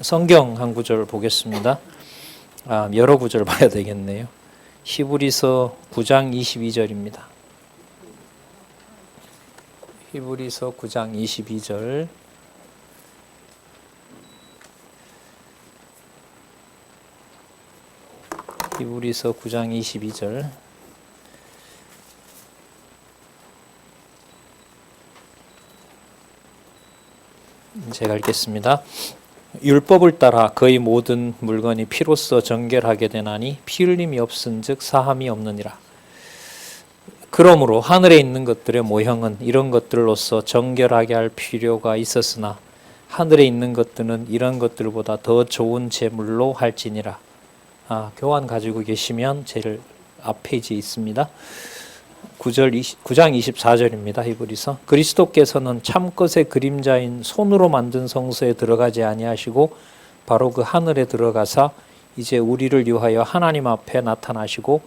성경 한 구절 보겠습니다. 여러 구절 봐야 되겠네요. 히브리서 9장 22절입니다. 히브리서 9장 22절. 히브리서 9장 22절. 제가 읽겠습니다. 율법을 따라 거의 모든 물건이 피로써 정결하게 되나니 피 흘림이 없은즉 사함이 없느니라. 그러므로 하늘에 있는 것들의 모형은 이런 것들로서 정결하게 할 필요가 있었으나 하늘에 있는 것들은 이런 것들보다 더 좋은 제물로 할지니라. 교환 가지고 계시면 제일 앞 페이지에 있습니다. 9장 24절입니다. 히브리서. 그리스도께서는 참것의 그림자인 손으로 만든 성소에 들어가지 아니하시고 바로 그 하늘에 들어가사 이제 우리를 위하여 하나님 앞에 나타나시고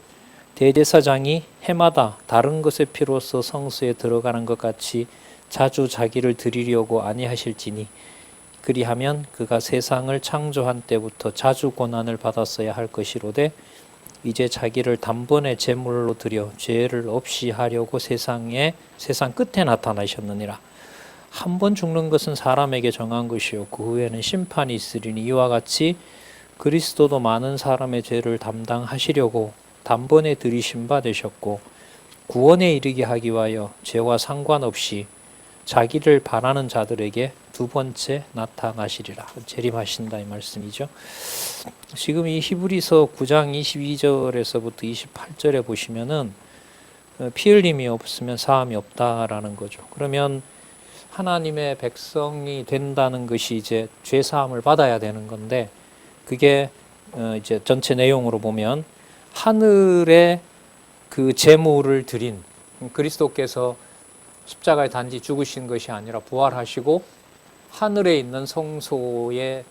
대제사장이 해마다 다른 것의 피로써 성소에 들어가는 것 같이 자주 자기를 드리려고 아니하실지니 그리하면 그가 세상을 창조한 때부터 자주 고난을 받았어야 할 것이로되 이제 자기를 단번에 제물로 드려 죄를 없이 하려고 세상 끝에 나타나셨느니라. 한 번 죽는 것은 사람에게 정한 것이요 그 후에는 심판이 있으리니 이와 같이 그리스도도 많은 사람의 죄를 담당하시려고 단번에 들이신 바 되셨고 구원에 이르게 하기 위하여 죄와 상관없이 자기를 바라는 자들에게 두 번째 나타나시리라. 재림하신다 이 말씀이죠. 지금 이 히브리서 9장 22절에서부터 28절에 보시면은 피 흘림이 없으면 사함이 없다라는 거죠. 그러면 하나님의 백성이 된다는 것이 이제 죄 사함을 받아야 되는 건데 그게 이제 전체 내용으로 보면 하늘에 그 제물을 드린 그리스도께서 십자가에 단지 죽으신 것이 아니라 부활하시고 하늘에 있는 성소의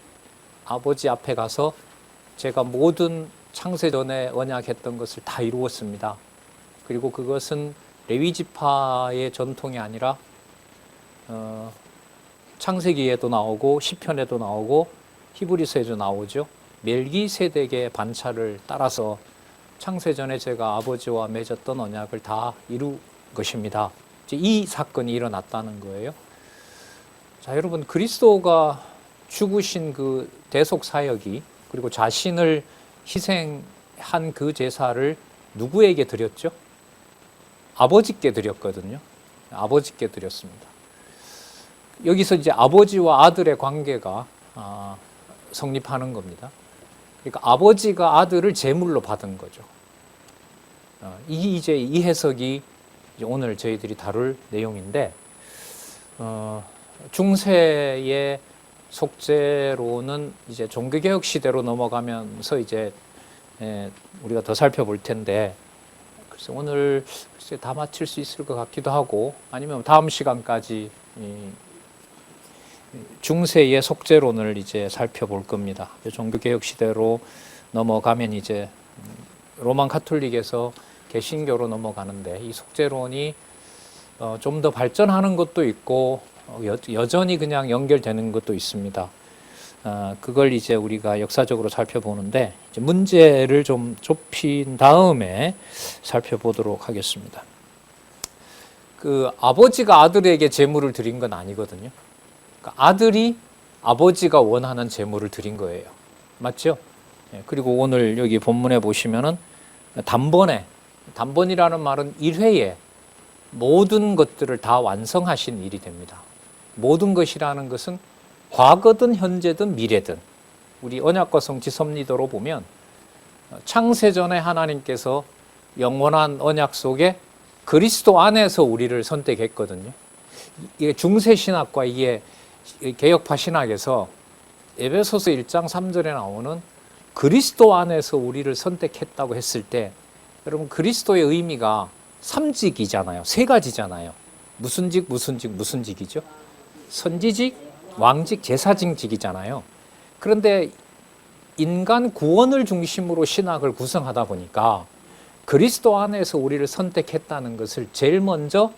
아버지 앞에 가서 제가 모든 창세전에 언약했던 것을 다 이루었습니다. 그리고 그것은 레위지파의 전통이 아니라 창세기에도 나오고 시편에도 나오고 히브리서에도 나오죠. 멜기세덱의 반차를 따라서 창세전에 제가 아버지와 맺었던 언약을 다 이룬 것입니다. 이 사건이 일어났다는 거예요. 자, 여러분 그리스도가 죽으신 그 대속 사역이 그리고 자신을 희생한 그 제사를 누구에게 드렸죠? 아버지께 드렸거든요. 아버지께 드렸습니다. 여기서 이제 아버지와 아들의 관계가 성립하는 겁니다. 그러니까 아버지가 아들을 제물로 받은 거죠. 이 해석이 이제 오늘 저희들이 다룰 내용인데, 중세의 속죄로는 이제 종교개혁 시대로 넘어가면서 이제 우리가 더 살펴볼 텐데, 그래서 오늘 글쎄 다 마칠 수 있을 것 같기도 하고, 아니면 다음 시간까지 중세의 속죄론을 이제 살펴볼 겁니다. 종교개혁 시대로 넘어가면 이제 로만 가톨릭에서 개신교로 넘어가는데 이 속죄론이 좀 더 발전하는 것도 있고 여전히 그냥 연결되는 것도 있습니다. 그걸 이제 우리가 역사적으로 살펴보는데 이제 문제를 좀 좁힌 다음에 살펴보도록 하겠습니다. 그 아버지가 아들에게 제물을 드린 건 아니거든요. 그러니까 아들이 아버지가 원하는 제물을 드린 거예요. 맞죠? 그리고 오늘 여기 본문에 보시면은 단번이라는 말은 1회에 모든 것들을 다 완성하신 일이 됩니다. 모든 것이라는 것은 과거든 현재든 미래든 우리 언약과 성취 섭리도로 보면 창세전에 하나님께서 영원한 언약 속에 그리스도 안에서 우리를 선택했거든요. 이게 중세신학과 이게 개혁파 신학에서 에베소서 1장 3절에 나오는 그리스도 안에서 우리를 선택했다고 했을 때 여러분 그리스도의 의미가 3직이잖아요. 세 가지잖아요. 무슨 직이죠? 선지직, 왕직, 제사직이잖아요. 그런데 인간 구원을 중심으로 신학을 구성하다 보니까 그리스도 안에서 우리를 선택했다는 것을 제일 먼저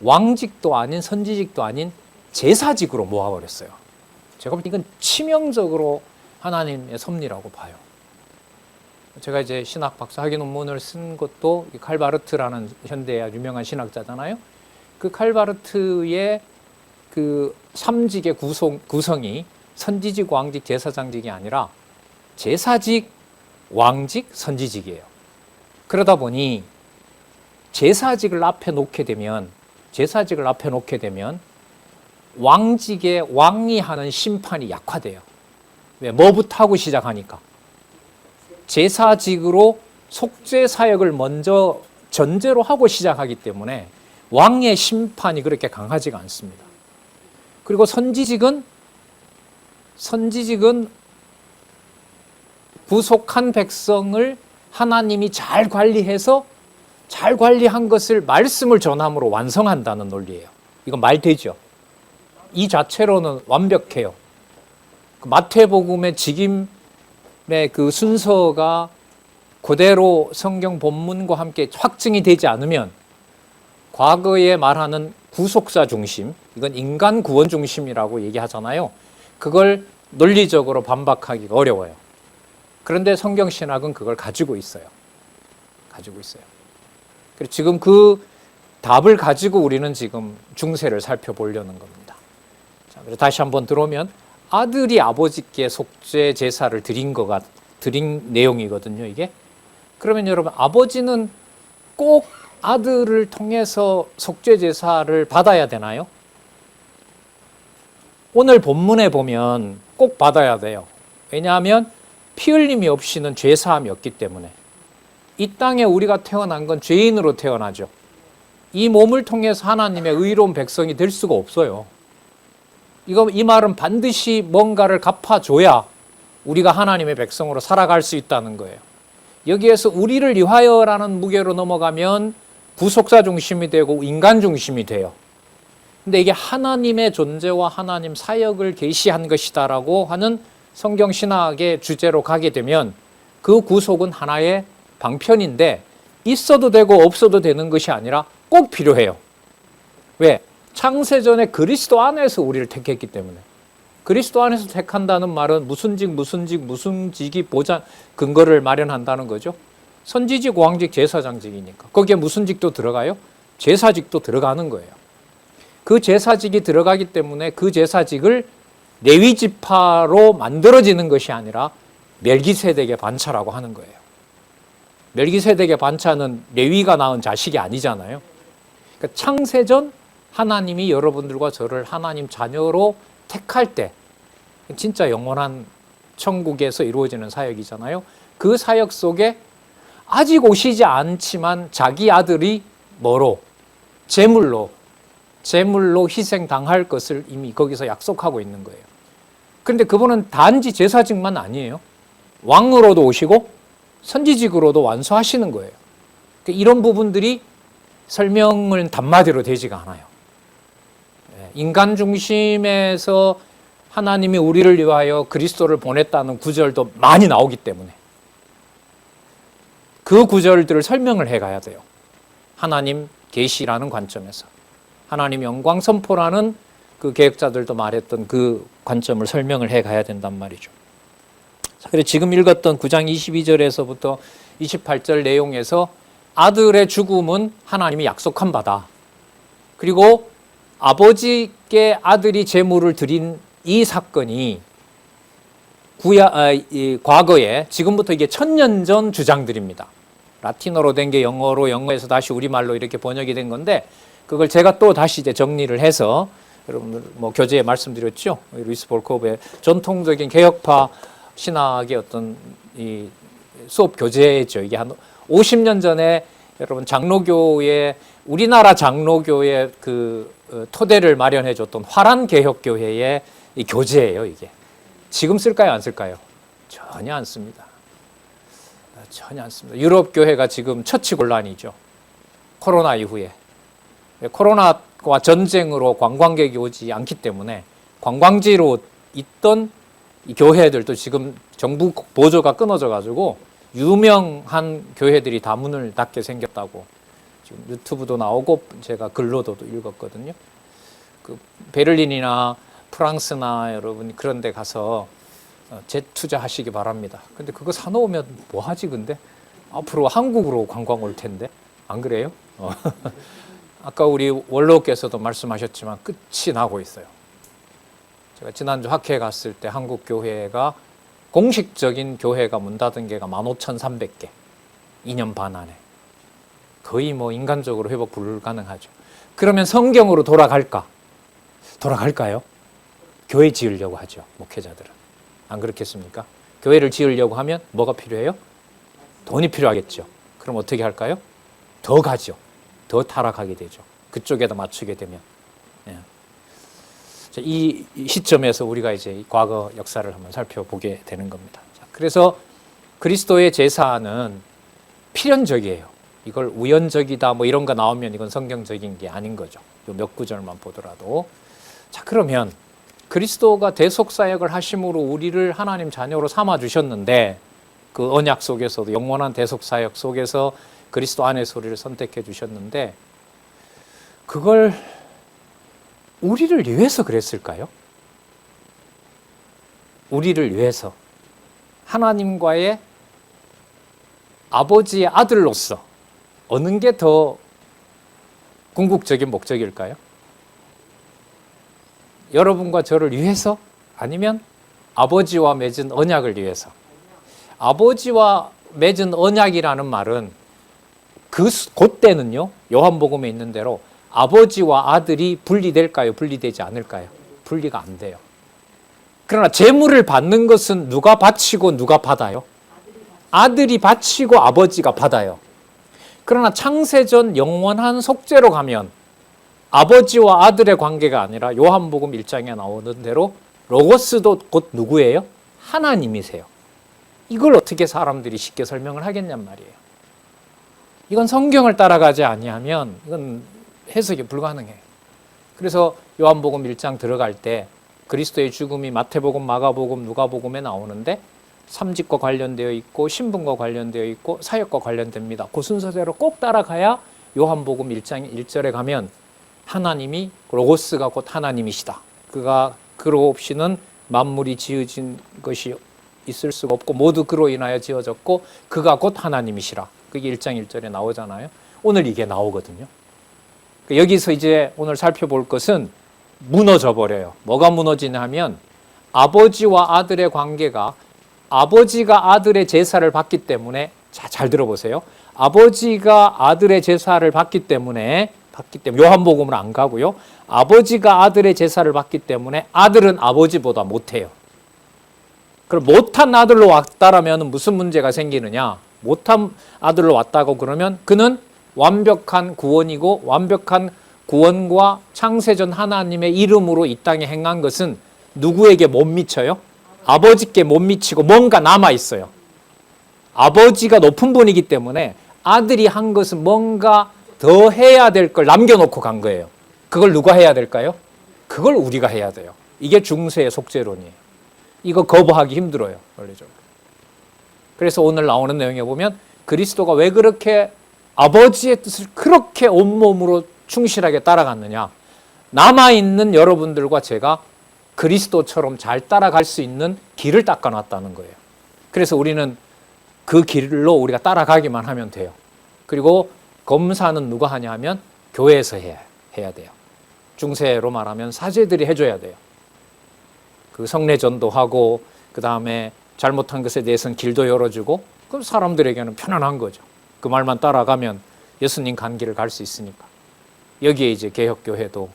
왕직도 아닌 선지직도 아닌 제사직으로 모아버렸어요. 제가 볼 때 이건 치명적으로 하나님의 섭리라고 봐요. 제가 이제 신학 박사 학위 논문을 쓴 것도 칼바르트라는 현대의 유명한 신학자잖아요. 그 칼바르트의 그 삼직의 구성이 선지직, 왕직, 제사장직이 아니라 제사직, 왕직, 선지직이에요. 그러다 보니 제사직을 앞에 놓게 되면 왕직의 왕이 하는 심판이 약화돼요. 왜? 뭐부터 하고 시작하니까. 제사직으로 속죄 사역을 먼저 전제로 하고 시작하기 때문에 왕의 심판이 그렇게 강하지가 않습니다. 그리고 선지직은 구속한 백성을 하나님이 잘 관리한 것을 말씀을 전함으로 완성한다는 논리예요. 이건 말 되죠? 이 자체로는 완벽해요. 마태복음의 직임의 그 순서가 그대로 성경 본문과 함께 확증이 되지 않으면 과거에 말하는 구속사 중심, 이건 인간 구원 중심이라고 얘기하잖아요. 그걸 논리적으로 반박하기가 어려워요. 그런데 성경신학은 그걸 가지고 있어요. 그래서 지금 그 답을 가지고 우리는 지금 중세를 살펴보려는 겁니다. 자, 그래서 다시 한번 들어오면 아들이 아버지께 속죄 제사를 드린 내용이거든요, 이게. 그러면 여러분, 아버지는 꼭 아들을 통해서 속죄 제사를 받아야 되나요? 오늘 본문에 보면 꼭 받아야 돼요. 왜냐하면 피 흘림이 없이는 죄 사함이 없기 때문에. 이 땅에 우리가 태어난 건 죄인으로 태어나죠. 이 몸을 통해서 하나님의 의로운 백성이 될 수가 없어요. 이 말은 반드시 뭔가를 갚아줘야 우리가 하나님의 백성으로 살아갈 수 있다는 거예요. 여기에서 우리를 위하여라는 무게로 넘어가면 구속사 중심이 되고 인간 중심이 돼요. 근데 이게 하나님의 존재와 하나님 사역을 계시한 것이다라고 하는 성경 신학의 주제로 가게 되면 그 구속은 하나의 방편인데 있어도 되고 없어도 되는 것이 아니라 꼭 필요해요. 왜? 창세전에 그리스도 안에서 우리를 택했기 때문에. 그리스도 안에서 택한다는 말은 무슨 직이 보장 근거를 마련한다는 거죠. 선지직, 왕직, 제사장직이니까. 거기에 무슨 직도 들어가요? 제사직도 들어가는 거예요. 그 제사직이 들어가기 때문에 그 제사직을 레위 지파로 만들어지는 것이 아니라 멜기세덱의 반차라고 하는 거예요. 멜기세덱의 반차는 레위가 낳은 자식이 아니잖아요. 그러니까 창세전 하나님이 여러분들과 저를 하나님 자녀로 택할 때 진짜 영원한 천국에서 이루어지는 사역이잖아요. 그 사역 속에 아직 오시지 않지만 자기 아들이 제물로 희생당할 것을 이미 거기서 약속하고 있는 거예요. 그런데 그분은 단지 제사직만 아니에요. 왕으로도 오시고 선지직으로도 완수하시는 거예요. 이런 부분들이 설명은 단마디로 되지가 않아요. 인간 중심에서 하나님이 우리를 위하여 그리스도를 보냈다는 구절도 많이 나오기 때문에 그 구절들을 설명을 해가야 돼요. 하나님 계시라는 관점에서. 하나님 영광 선포라는 그 계획자들도 말했던 그 관점을 설명을 해가야 된단 말이죠. 그래서 지금 읽었던 9장 22절에서부터 28절 내용에서 아들의 죽음은 하나님이 약속한 바다. 그리고 아버지께 아들이 제물을 드린 이 사건이 과거에, 지금부터 이게 1000년 전 주장들입니다. 라틴어로 된 게 영어에서 다시 우리말로 이렇게 번역이 된 건데, 그걸 제가 또 다시 이제 정리를 해서 여러분들 교재에 말씀드렸죠. 루이스 볼코브의 전통적인 개혁파 신학의 어떤 이 수업 교재죠. 이게 한 50년 전에 여러분 우리나라 장로교의 그 토대를 마련해 줬던 화란 개혁교회의 이 교재예요, 이게. 지금 쓸까요, 안 쓸까요? 전혀 안 씁니다. 유럽 교회가 지금 처치곤란이죠. 코로나 이후에. 코로나와 전쟁으로 관광객이 오지 않기 때문에 관광지로 있던 이 교회들도 지금 정부 보조가 끊어져 가지고 유명한 교회들이 다 문을 닫게 생겼다고 지금 유튜브도 나오고 제가 글로도 읽었거든요. 그 베를린이나 프랑스나 여러분 그런 데 가서 재투자하시기 바랍니다. 근데 그거 사놓으면 뭐 하지 근데? 앞으로 한국으로 관광 올 텐데. 안 그래요? 아까 우리 원로께서도 말씀하셨지만 끝이 나고 있어요. 제가 지난주 학회에 갔을 때 한국 교회가 공식적인 교회가 문 닫은 게가 15,300개. 2년 반 안에. 거의 뭐 인간적으로 회복 불가능하죠. 그러면 성경으로 돌아갈까? 돌아갈까요? 교회 지으려고 하죠. 목회자들은. 안 그렇겠습니까? 교회를 지으려고 하면 뭐가 필요해요? 돈이 필요하겠죠. 그럼 어떻게 할까요? 더 가죠. 더 타락하게 되죠. 그쪽에다 맞추게 되면. 예. 이 시점에서 우리가 이제 과거 역사를 한번 살펴보게 되는 겁니다. 그래서 그리스도의 제사는 필연적이에요. 이걸 우연적이다 뭐 이런 거 나오면 이건 성경적인 게 아닌 거죠. 몇 구절만 보더라도. 자, 그러면 그리스도가 대속사역을 하심으로 우리를 하나님 자녀로 삼아 주셨는데 그 언약 속에서도 영원한 대속사역 속에서 그리스도 안에서 우리를 선택해 주셨는데 그걸 우리를 위해서 그랬을까요? 우리를 위해서 하나님과의 아버지의 아들로서 어느 게 더 궁극적인 목적일까요? 여러분과 저를 위해서? 아니면 아버지와 맺은 언약을 위해서? 아버지와 맺은 언약이라는 말은 그때는요, 요한복음에 있는 대로 아버지와 아들이 분리될까요? 분리되지 않을까요? 분리가 안 돼요. 그러나 제물을 받는 것은 누가 바치고 누가 받아요? 아들이 바치고 아버지가 받아요. 그러나 창세전 영원한 속죄로 가면 아버지와 아들의 관계가 아니라 요한복음 1장에 나오는 대로 로고스도 곧 누구예요? 하나님이세요. 이걸 어떻게 사람들이 쉽게 설명을 하겠냔 말이에요. 이건 성경을 따라가지 아니하면 이건 해석이 불가능해요. 그래서 요한복음 1장 들어갈 때 그리스도의 죽음이 마태복음, 마가복음, 누가복음에 나오는데 삼직과 관련되어 있고 신분과 관련되어 있고 사역과 관련됩니다. 그 순서대로 꼭 따라가야 요한복음 1장 1절에 가면 하나님이 로고스가 곧 하나님이시다. 그가 그로 없이는 만물이 지어진 것이 있을 수가 없고 모두 그로 인하여 지어졌고 그가 곧 하나님이시라. 그게 1장 1절에 나오잖아요. 오늘 이게 나오거든요. 여기서 이제 오늘 살펴볼 것은 무너져 버려요. 뭐가 무너지냐 하면 아버지와 아들의 관계가 아버지가 아들의 제사를 받기 때문에 잘 들어보세요. 아버지가 아들의 제사를 받기 때문에 요한복음을 안 가고요. 아버지가 아들의 제사를 받기 때문에 아들은 아버지보다 못해요. 그럼 못한 아들로 왔다라면 무슨 문제가 생기느냐? 못한 아들로 왔다고 그러면 그는 완벽한 구원이고 완벽한 구원과 창세전 하나님의 이름으로 이 땅에 행한 것은 누구에게 못 미쳐요? 아버지께 못 미치고 뭔가 남아있어요. 아버지가 높은 분이기 때문에 아들이 한 것은 뭔가 더 해야 될 걸 남겨놓고 간 거예요. 그걸 누가 해야 될까요? 그걸 우리가 해야 돼요. 이게 중세의 속죄론이에요. 이거 거부하기 힘들어요. 원래적으로. 그래서 오늘 나오는 내용에 보면 그리스도가 왜 그렇게 아버지의 뜻을 그렇게 온몸으로 충실하게 따라갔느냐. 남아있는 여러분들과 제가 그리스도처럼 잘 따라갈 수 있는 길을 닦아놨다는 거예요. 그래서 우리는 그 길로 우리가 따라가기만 하면 돼요. 그리고 검사는 누가 하냐 하면 교회에서 해야 돼요. 중세로 말하면 사제들이 해줘야 돼요. 그 성례전도 하고 그 다음에 잘못한 것에 대해서는 길도 열어주고 그럼 사람들에게는 편안한 거죠. 그 말만 따라가면 예수님 간 길을 갈 수 있으니까. 여기에 이제 개혁교회도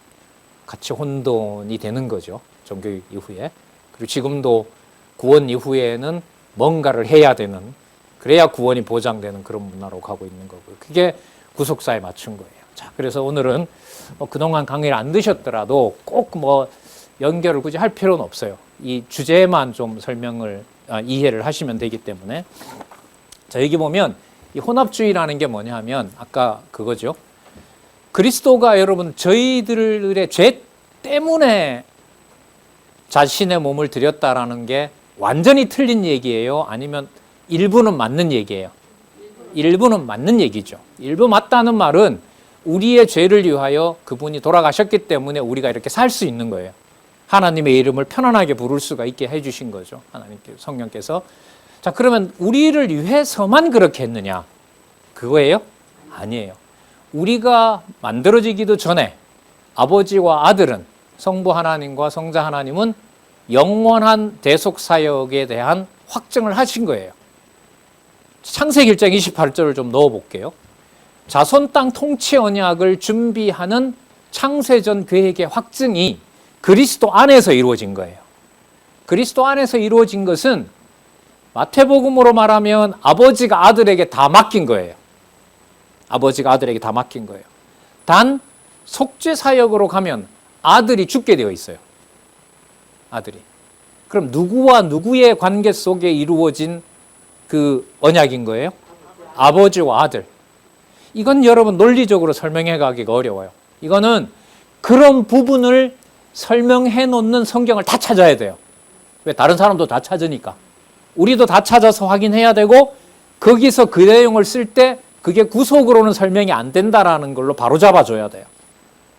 같이 혼돈이 되는 거죠. 종교육 이후에. 그리고 지금도 구원 이후에는 뭔가를 해야 되는, 그래야 구원이 보장되는 그런 문화로 가고 있는 거고요. 그게 구속사에 맞춘 거예요. 자, 그래서 오늘은 그동안 강의를 안 드셨더라도 꼭 연결을 굳이 할 필요는 없어요. 이 주제만 좀 이해를 하시면 되기 때문에. 자, 여기 보면 이 혼합주의라는 게 뭐냐 하면 아까 그거죠. 그리스도가 여러분 저희들의 죄 때문에 자신의 몸을 드렸다라는 게 완전히 틀린 얘기예요? 아니면 일부는 맞는 얘기예요? 일부는 맞는 얘기죠. 일부 맞다는 말은 우리의 죄를 위하여 그분이 돌아가셨기 때문에 우리가 이렇게 살 수 있는 거예요. 하나님의 이름을 편안하게 부를 수가 있게 해주신 거죠. 하나님께서, 성령께서. 자, 그러면 우리를 위해서만 그렇게 했느냐? 그거예요? 아니에요. 우리가 만들어지기도 전에 아버지와 아들은, 성부 하나님과 성자 하나님은 영원한 대속 사역에 대한 확증을 하신 거예요. 창세기 1장 28절을 좀 넣어볼게요. 자손 땅 통치 언약을 준비하는 창세전 계획의 확증이 그리스도 안에서 이루어진 거예요. 그리스도 안에서 이루어진 것은 마태복음으로 말하면 아버지가 아들에게 다 맡긴 거예요. 아버지가 아들에게 다 맡긴 거예요. 단 속죄 사역으로 가면 아들이 죽게 되어 있어요. 아들이. 그럼 누구와 누구의 관계 속에 이루어진 그 언약인 거예요? 아버지와 아들. 이건 여러분 논리적으로 설명해 가기가 어려워요. 이거는 그런 부분을 설명해 놓는 성경을 다 찾아야 돼요. 왜? 다른 사람도 다 찾으니까. 우리도 다 찾아서 확인해야 되고, 거기서 그 내용을 쓸 때 그게 구속으로는 설명이 안 된다라는 걸로 바로 잡아줘야 돼요.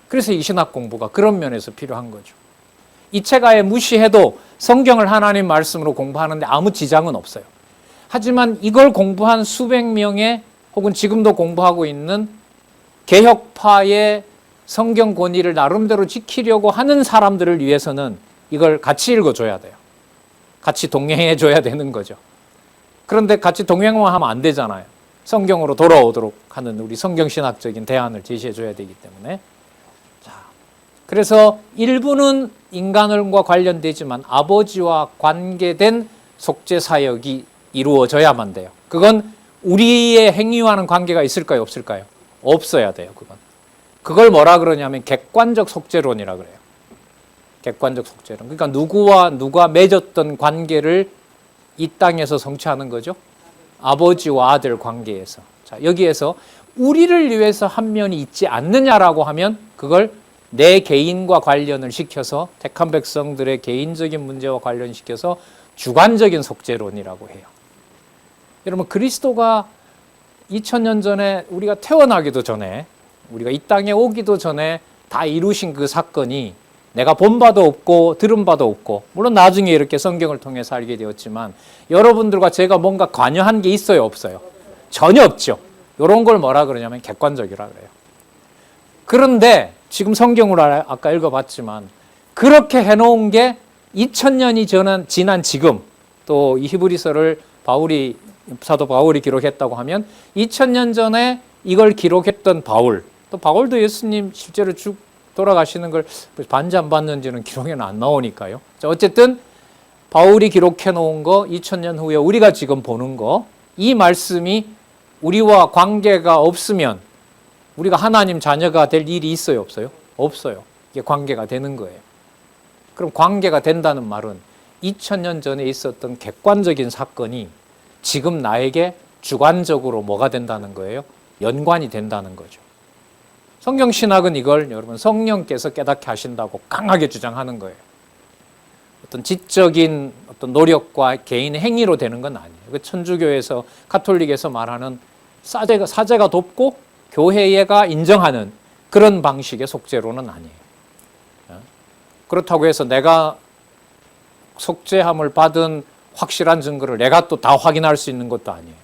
그래서 이 신학 공부가 그런 면에서 필요한 거죠. 이 책 아예 무시해도 성경을 하나님 말씀으로 공부하는데 아무 지장은 없어요. 하지만 이걸 공부한 수백 명의, 혹은 지금도 공부하고 있는 개혁파의 성경 권위를 나름대로 지키려고 하는 사람들을 위해서는 이걸 같이 읽어줘야 돼요. 같이 동행해 줘야 되는 거죠. 그런데 같이 동행만 하면 안 되잖아요. 성경으로 돌아오도록 하는 우리 성경신학적인 대안을 제시해 줘야 되기 때문에. 자, 그래서 일부는 인간과 관련되지만 아버지와 관계된 속죄 사역이 이루어져야만 돼요. 그건 우리의 행위와는 관계가 있을까요? 없을까요? 없어야 돼요. 그걸 뭐라 그러냐면 객관적 속죄론이라 그래요. 객관적 속죄론. 그러니까 누구와 누가 맺었던 관계를 이 땅에서 성취하는 거죠. 아버지와 아들 관계에서. 자, 여기에서 우리를 위해서 한 면이 있지 않느냐라고 하면 그걸 내 개인과 관련을 시켜서, 택한 백성들의 개인적인 문제와 관련시켜서 주관적인 속죄론이라고 해요. 여러분, 그리스도가 2000년 전에, 우리가 태어나기도 전에, 우리가 이 땅에 오기도 전에 다 이루신 그 사건이 내가 본 바도 없고 들은 바도 없고, 물론 나중에 이렇게 성경을 통해서 알게 되었지만, 여러분들과 제가 뭔가 관여한 게 있어요, 없어요? 전혀 없죠. 이런 걸 뭐라 그러냐면 객관적이라 그래요. 그런데 지금 성경으로 아까 읽어봤지만 그렇게 해놓은 게 2000년이 지난 지금, 또 이 히브리서를 사도 바울이 기록했다고 하면 2000년 전에 이걸 기록했던 바울, 또 바울도 예수님 실제로 돌아가시는 걸 봤는지 안 봤는지는 기록에는 안 나오니까요. 자, 어쨌든 바울이 기록해 놓은 거, 2000년 후에 우리가 지금 보는 거, 이 말씀이 우리와 관계가 없으면 우리가 하나님 자녀가 될 일이 있어요, 없어요? 없어요. 이게 관계가 되는 거예요. 그럼 관계가 된다는 말은 2000년 전에 있었던 객관적인 사건이 지금 나에게 주관적으로 뭐가 된다는 거예요? 연관이 된다는 거죠. 성경신학은 이걸 여러분 성령께서 깨닫게 하신다고 강하게 주장하는 거예요. 어떤 지적인 어떤 노력과 개인의 행위로 되는 건 아니에요. 그 천주교에서, 가톨릭에서 말하는 사제가 돕고 교회가 인정하는 그런 방식의 속죄로는 아니에요. 그렇다고 해서 내가 속죄함을 받은 확실한 증거를 내가 또 다 확인할 수 있는 것도 아니에요.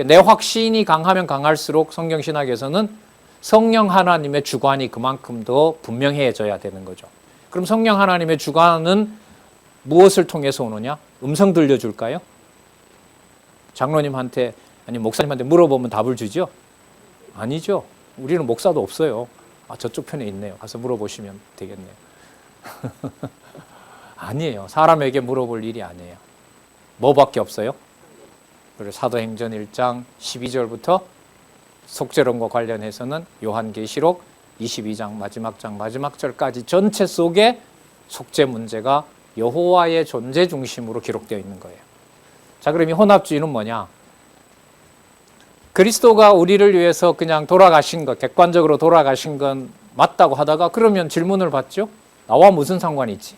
내 확신이 강하면 강할수록 성경신학에서는 성령 하나님의 주관이 그만큼 더 분명해져야 되는 거죠. 그럼 성령 하나님의 주관은 무엇을 통해서 오느냐? 음성 들려줄까요? 장로님한테, 아니 목사님한테 물어보면 답을 주죠? 아니죠. 우리는 목사도 없어요. 아, 저쪽 편에 있네요. 가서 물어보시면 되겠네요. 아니에요. 사람에게 물어볼 일이 아니에요. 뭐밖에 없어요? 사도행전 1장 12절부터 속죄론과 관련해서는 요한계시록 22장 마지막 장 마지막 절까지 전체 속에 속죄 문제가 여호와의 존재 중심으로 기록되어 있는 거예요. 자, 그럼 이 혼합주의는 뭐냐? 그리스도가 우리를 위해서 그냥 돌아가신 것, 객관적으로 돌아가신 건 맞다고 하다가 그러면 질문을 받죠? 나와 무슨 상관이 있지?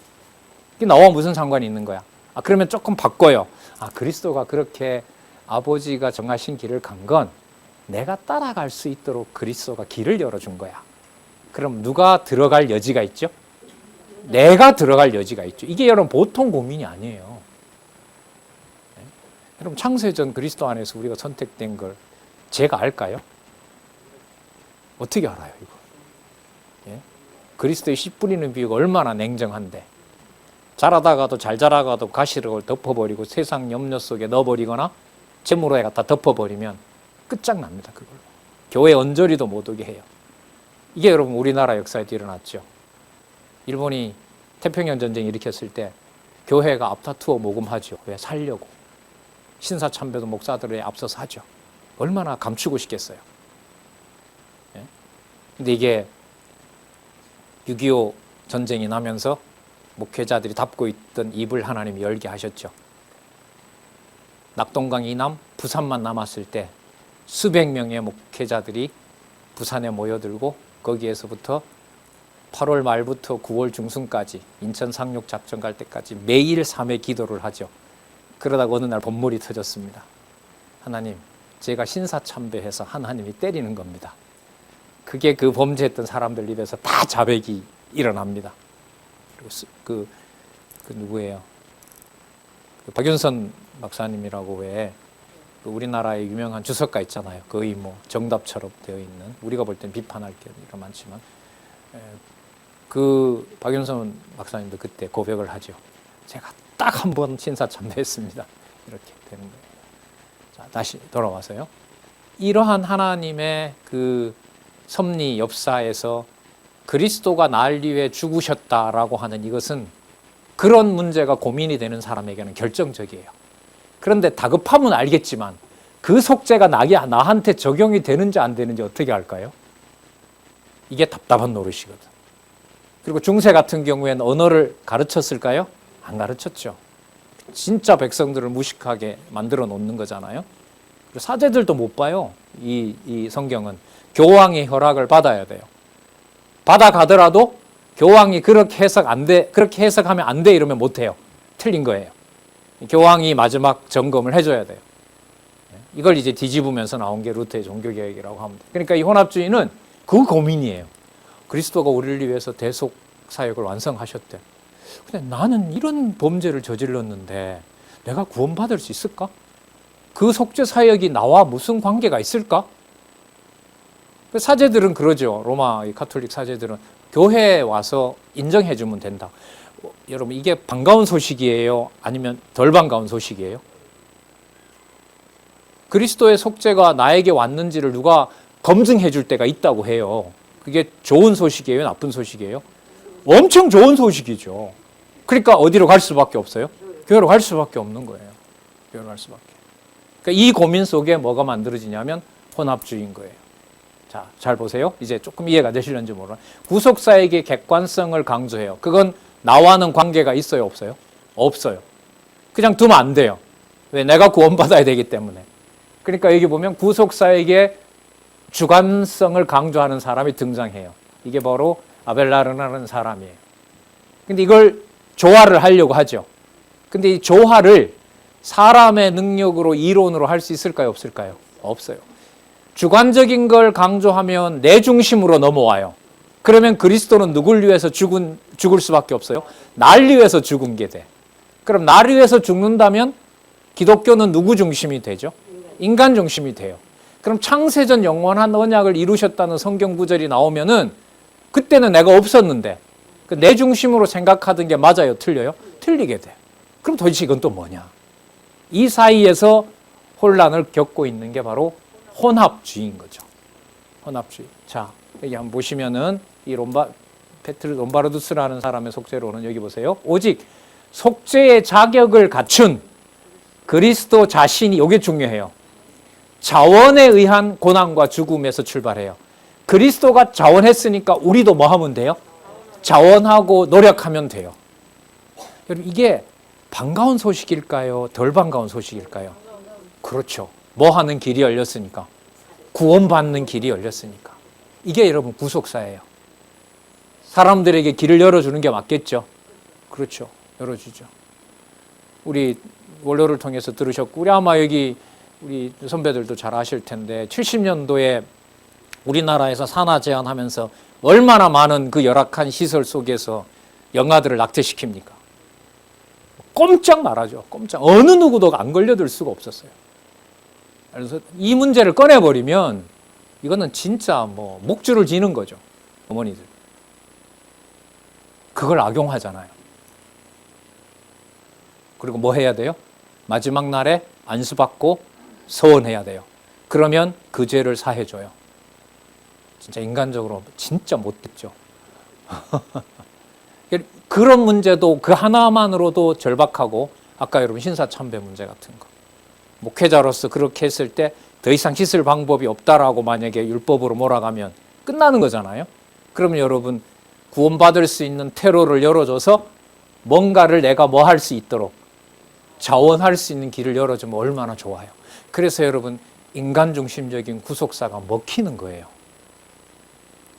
이게 나와 무슨 상관이 있는 거야? 아, 그러면 조금 바꿔요. 아, 그리스도가 그렇게 아버지가 정하신 길을 간 건 내가 따라갈 수 있도록 그리스도가 길을 열어준 거야. 그럼 누가 들어갈 여지가 있죠? 내가 들어갈 여지가 있죠. 이게 여러분 보통 고민이 아니에요. 여러분 창세전 그리스도 안에서 우리가 선택된 걸 제가 알까요? 어떻게 알아요 이거? 예? 그리스도의 씨 뿌리는 비유가 얼마나 냉정한데, 자라다가도 잘 자라가도 가시를 덮어버리고 세상 염려 속에 넣어버리거나 재물에 갖다 덮어버리면 끝장납니다. 그걸로 교회 언저리도 못 오게 해요. 이게 여러분 우리나라 역사에도 일어났죠. 일본이 태평양 전쟁 일으켰을 때 교회가 앞다투어 모금하죠. 왜? 살려고. 신사참배도 목사들에 앞서서 하죠. 얼마나 감추고 싶겠어요. 예? 근데 이게 6.25 전쟁이 나면서 목회자들이 닫고 있던 입을 하나님이 열게 하셨죠. 낙동강 이남 부산만 남았을 때 수백 명의 목회자들이 부산에 모여들고 거기에서부터 8월 말부터 9월 중순까지 인천 상륙 작전 갈 때까지 매일 3회 기도를 하죠. 그러다가 어느 날 번물이 터졌습니다. 하나님, 제가 신사참배해서 하나님이 때리는 겁니다. 그게 그 범죄했던 사람들 입에서 다 자백이 일어납니다. 그리고 그 누구예요? 그 박윤선 박사님이라고 왜 우리나라의 유명한 주석가 있잖아요. 거의 뭐 정답처럼 되어 있는, 우리가 볼 땐 비판할 게 많지만, 그 박윤선 박사님도 그때 고백을 하죠. 제가 딱 한 번 신사참배했습니다. 이렇게 되는 거예요. 자, 다시 돌아와서요. 이러한 하나님의 그 섭리 역사에서 그리스도가 날 위해 죽으셨다라고 하는 이것은 그런 문제가 고민이 되는 사람에게는 결정적이에요. 그런데 다급하면 알겠지만 그 속죄가 나한테 적용이 되는지 안 되는지 어떻게 알까요? 이게 답답한 노릇이거든. 그리고 중세 같은 경우에는 언어를 가르쳤을까요? 안 가르쳤죠. 진짜 백성들을 무식하게 만들어 놓는 거잖아요. 그리고 사제들도 못 봐요. 이 성경은 교황의 허락을 받아야 돼요. 받아가더라도 교황이 그렇게 그렇게 해석하면 안 돼 이러면 못 해요. 틀린 거예요. 교황이 마지막 점검을 해줘야 돼요. 이걸 이제 뒤집으면서 나온 게 루터의 종교개혁이라고 합니다. 그러니까 이 혼합주의는 그 고민이에요. 그리스도가 우리를 위해서 대속 사역을 완성하셨대. 근데 나는 이런 범죄를 저질렀는데 내가 구원받을 수 있을까? 그 속죄 사역이 나와 무슨 관계가 있을까? 사제들은 그러죠. 로마 가톨릭 사제들은 교회에 와서 인정해 주면 된다. 여러분, 이게 반가운 소식이에요? 아니면 덜 반가운 소식이에요? 그리스도의 속죄가 나에게 왔는지를 누가 검증해 줄 때가 있다고 해요. 그게 좋은 소식이에요? 나쁜 소식이에요? 엄청 좋은 소식이죠. 그러니까 어디로 갈 수밖에 없어요? 교회로 갈 수밖에 없는 거예요. 교회로 갈 수밖에. 그러니까 이 고민 속에 뭐가 만들어지냐면 혼합주의인 거예요. 자, 잘 보세요. 이제 조금 이해가 되실런지 몰라. 구속사에게 객관성을 강조해요. 그건 나와는 관계가 있어요, 없어요? 없어요. 그냥 두면 안 돼요. 왜? 내가 구원받아야 되기 때문에. 그러니까 여기 보면 구속사에게 주관성을 강조하는 사람이 등장해요. 이게 바로 아벨라르라는 사람이에요. 근데 이걸 조화를 하려고 하죠. 근데 이 조화를 사람의 능력으로, 이론으로 할 수 있을까요, 없을까요? 없어요. 주관적인 걸 강조하면 내 중심으로 넘어와요. 그러면 그리스도는 누굴 위해서 죽을 수밖에 없어요? 날 위해서 죽은 게 돼. 그럼 날 위해서 죽는다면 기독교는 누구 중심이 되죠? 인간 중심이 돼요. 그럼 창세전 영원한 언약을 이루셨다는 성경 구절이 나오면은 그때는 내가 없었는데 내 중심으로 생각하던 게 맞아요? 틀려요? 틀리게 돼. 그럼 도대체 이건 또 뭐냐? 이 사이에서 혼란을 겪고 있는 게 바로 혼합주의인 거죠. 혼합주의. 자, 여기 한번 보시면은 이 페트르 롬바르두스라는 사람의 속죄로는 여기 보세요. 오직 속죄의 자격을 갖춘 그리스도 자신이, 이게 중요해요. 자원에 의한 고난과 죽음에서 출발해요. 그리스도가 자원했으니까 우리도 뭐 하면 돼요? 자원하고 노력하면 돼요. 여러분, 이게 반가운 소식일까요? 덜 반가운 소식일까요? 그렇죠. 뭐 하는 길이 열렸으니까. 구원받는 길이 열렸으니까. 이게 여러분 구속사예요. 사람들에게 길을 열어주는 게 맞겠죠? 그렇죠. 열어주죠. 우리 원로를 통해서 들으셨고, 우리 아마 여기 우리 선배들도 잘 아실 텐데 70년도에 우리나라에서 산하 제한하면서 얼마나 많은 그 열악한 시설 속에서 영아들을 낙태시킵니까? 꼼짝 말하죠. 꼼짝. 어느 누구도 안 걸려들 수가 없었어요. 그래서 이 문제를 꺼내버리면 이거는 진짜 뭐 목줄을 지는 거죠. 어머니들. 그걸 악용하잖아요. 그리고 뭐 해야 돼요? 마지막 날에 안수받고 서원해야 돼요. 그러면 그 죄를 사해줘요. 진짜 인간적으로 진짜 못됐죠. 그런 문제도 그 하나만으로도 절박하고, 아까 여러분 신사참배 문제 같은 거, 목회자로서 그렇게 했을 때 더 이상 씻을 방법이 없다라고 만약에 율법으로 몰아가면 끝나는 거잖아요. 그러면 여러분 구원받을 수 있는 퇴로를 열어줘서 뭔가를 내가 뭐 할 수 있도록 자원할 수 있는 길을 열어주면 얼마나 좋아요. 그래서 여러분 인간 중심적인 구속사가 먹히는 거예요.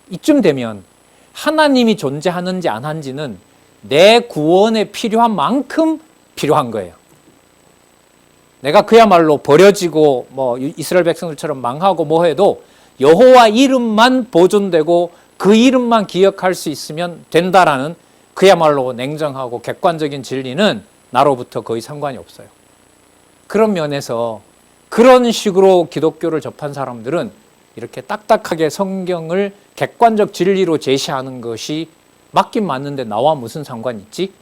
이쯤 되면 하나님이 존재하는지 안 한지는 내 구원에 필요한 만큼 필요한 거예요. 내가 그야말로 버려지고 뭐 이스라엘 백성들처럼 망하고 뭐 해도 여호와 이름만 보존되고 그 이름만 기억할 수 있으면 된다라는 그야말로 냉정하고 객관적인 진리는 나로부터 거의 상관이 없어요. 그런 면에서 그런 식으로 기독교를 접한 사람들은 이렇게 딱딱하게 성경을 객관적 진리로 제시하는 것이 맞긴 맞는데 나와 무슨 상관이 있지?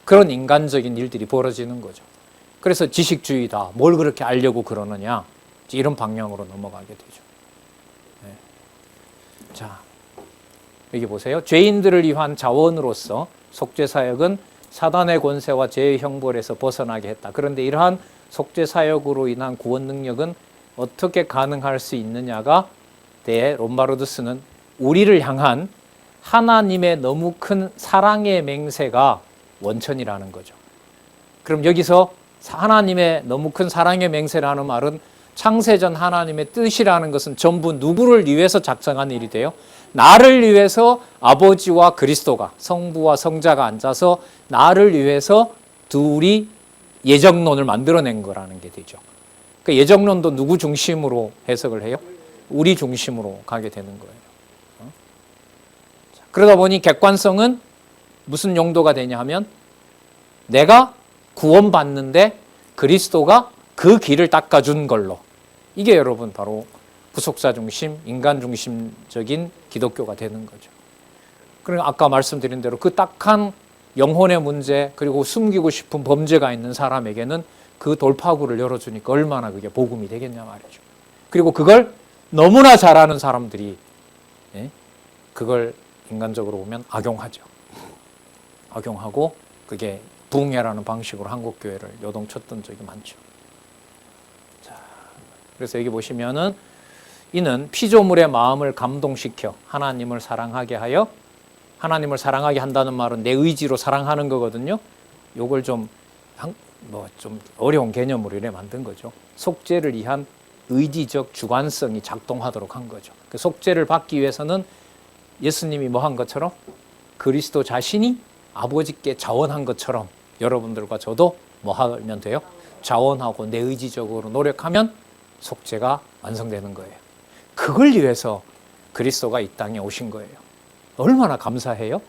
그런 인간적인 일들이 벌어지는 거죠. 그래서 지식주의다, 뭘 그렇게 알려고 그러느냐, 이런 방향으로 넘어가게 되죠. 네. 자, 여기 보세요. 죄인들을 위한 자원으로서 속죄사역은 사단의 권세와 죄의 형벌에서 벗어나게 했다. 그런데 이러한 속죄사역으로 인한 구원 능력은 어떻게 가능할 수 있느냐가 대해 롬바르두스는 우리를 향한 하나님의 너무 큰 사랑의 맹세가 원천이라는 거죠. 그럼 여기서 하나님의 너무 큰 사랑의 맹세라는 말은 창세전 하나님의 뜻이라는 것은 전부 누구를 위해서 작성한 일이 돼요? 나를 위해서 아버지와 그리스도가, 성부와 성자가 앉아서 나를 위해서 둘이 예정론을 만들어낸 거라는 게 되죠. 그 예정론도 누구 중심으로 해석을 해요? 우리 중심으로 가게 되는 거예요. 그러다 보니 객관성은 무슨 용도가 되냐 하면 내가 구원받는데 그리스도가 그 길을 닦아준 걸로, 이게 여러분 바로 구속사 중심, 인간 중심적인 기독교가 되는 거죠. 그러니까 아까 말씀드린 대로 그 딱한 영혼의 문제, 그리고 숨기고 싶은 범죄가 있는 사람에게는 그 돌파구를 열어주니까 얼마나 그게 복음이 되겠냐 말이죠. 그리고 그걸 너무나 잘하는 사람들이 그걸 인간적으로 보면 악용하죠. 악용하고 그게 부흥회라는 방식으로 한국교회를 요동쳤던 적이 많죠. 자, 그래서 여기 보시면은 이는 피조물의 마음을 감동시켜 하나님을 사랑하게 하여, 하나님을 사랑하게 한다는 말은 내 의지로 사랑하는 거거든요. 요걸 좀 어려운 개념으로 이래 만든 거죠. 속죄를 위한 의지적 주관성이 작동하도록 한 거죠. 그 속죄를 받기 위해서는 예수님이 뭐 한 것처럼 그리스도 자신이 아버지께 자원한 것처럼 여러분들과 저도 뭐 하면 돼요? 자원하고 내의지적으로 노력하면 속죄가 완성되는 거예요. 그걸 위해서 그리스도가 이 땅에 오신 거예요. 얼마나 감사해요?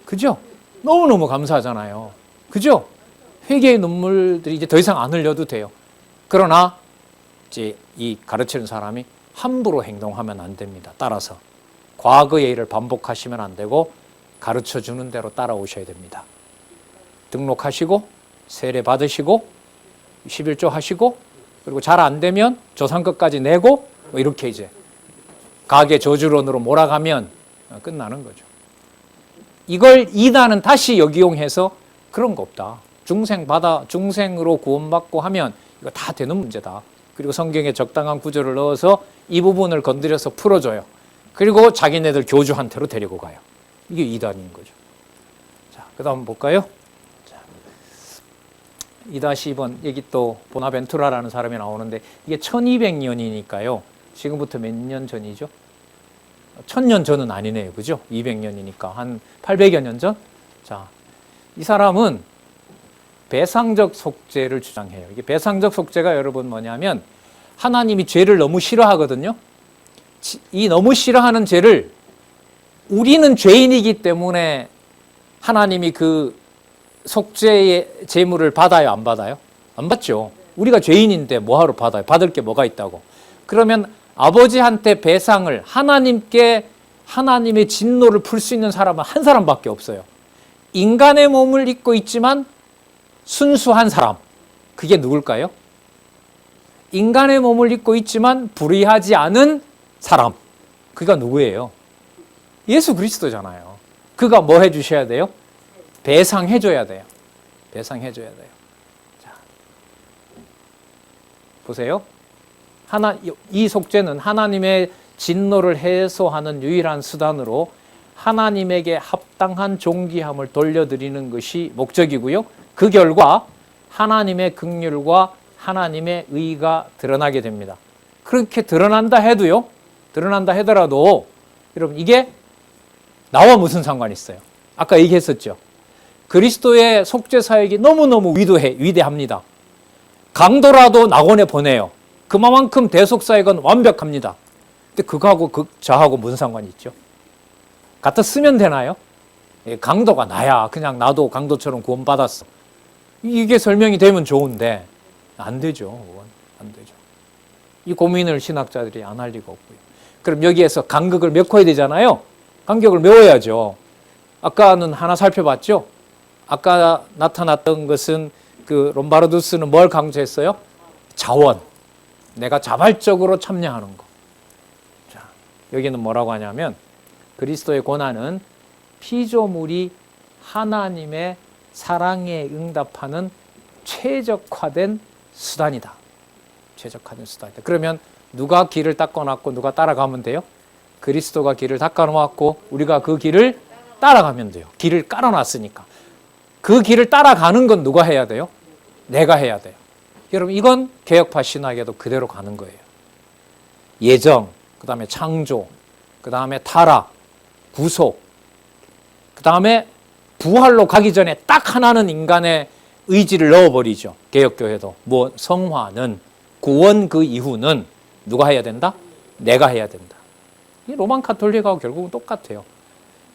그죠? 너무너무 감사하잖아요. 그죠? 회개의 눈물들이 이제 더 이상 안 흘려도 돼요. 그러나 이제 이 가르치는 사람이 함부로 행동하면 안 됩니다. 따라서 과거의 일을 반복하시면 안 되고 가르쳐주는 대로 따라오셔야 됩니다. 등록하시고 세례 받으시고 11조 하시고, 그리고 잘 안 되면 조상것까지 내고 뭐 이렇게 이제 가계 저주론으로 몰아가면 끝나는 거죠. 이걸 이단은 다시 역이용해서 그런 거 없다. 중생으로 구원받고 하면 이거 다 되는 문제다. 그리고 성경에 적당한 구절을 넣어서 이 부분을 건드려서 풀어줘요. 그리고 자기네들 교주한테로 데리고 가요. 이게 이단인 거죠. 자, 그 다음 볼까요? 2-2번 여기 또 보나벤투라라는 사람이 나오는데 이게 1200년이니까요. 지금부터 몇 년 전이죠? 1000년 전은 아니네요. 그죠? 200년이니까 한 800여 년 전? 자, 이 사람은 배상적 속죄를 주장해요. 이게 배상적 속죄가 여러분 뭐냐면 하나님이 죄를 너무 싫어하거든요. 이 너무 싫어하는 죄를 우리는 죄인이기 때문에 하나님이 그 속죄의 제물을 받아요, 안 받아요? 안 받죠. 우리가 죄인인데 뭐하러 받아요? 받을 게 뭐가 있다고. 그러면 아버지한테 배상을 하나님께 하나님의 진노를 풀 수 있는 사람은 한 사람밖에 없어요. 인간의 몸을 입고 있지만 순수한 사람. 그게 누굴까요? 인간의 몸을 입고 있지만 불의하지 않은 사람. 그가 누구예요? 예수 그리스도잖아요. 그가 뭐 해주셔야 돼요? 배상해줘야 돼요. 배상해줘야 돼요. 자, 보세요. 이 속죄는 하나님의 진노를 해소하는 유일한 수단으로 하나님에게 합당한 존귀함을 돌려드리는 것이 목적이고요. 그 결과 하나님의 긍휼과 하나님의 의가 드러나게 됩니다. 그렇게 드러난다 하더라도 여러분 이게 나와 무슨 상관이 있어요? 아까 얘기했었죠. 그리스도의 속죄 사역이 너무너무 위대합니다. 강도라도 낙원에 보내요. 그만큼 대속 사역은 완벽합니다. 근데 그거하고 저하고 무슨 상관이 있죠? 갖다 쓰면 되나요? 강도가 나야. 그냥 나도 강도처럼 구원받았어. 이게 설명이 되면 좋은데 안 되죠. 안 되죠. 이 고민을 신학자들이 안 할 리가 없고요. 그럼 여기에서 간극을 메꿔야 되잖아요. 간격을 메워야죠. 아까는 하나 살펴봤죠. 아까 나타났던 것은 그 롬바르두스는 뭘 강조했어요? 자원. 내가 자발적으로 참여하는 거. 자, 여기는 뭐라고 하냐면 그리스도의 고난은 피조물이 하나님의 사랑에 응답하는 최적화된 수단이다. 최적화된 수단이다. 그러면 누가 길을 닦아놨고 누가 따라가면 돼요? 그리스도가 길을 닦아놓았고 우리가 그 길을 따라가면 돼요. 길을 깔아놨으니까. 그 길을 따라가는 건 누가 해야 돼요? 내가 해야 돼요. 여러분 이건 개혁파 신학에도 그대로 가는 거예요. 예정, 그 다음에 창조, 그 다음에 타락, 구속, 그 다음에 부활로 가기 전에 딱 하나는 인간의 의지를 넣어버리죠. 개혁교회도. 뭐 성화는, 구원 그 이후는 누가 해야 된다? 내가 해야 된다. 이 로만 가톨릭하고 결국은 똑같아요.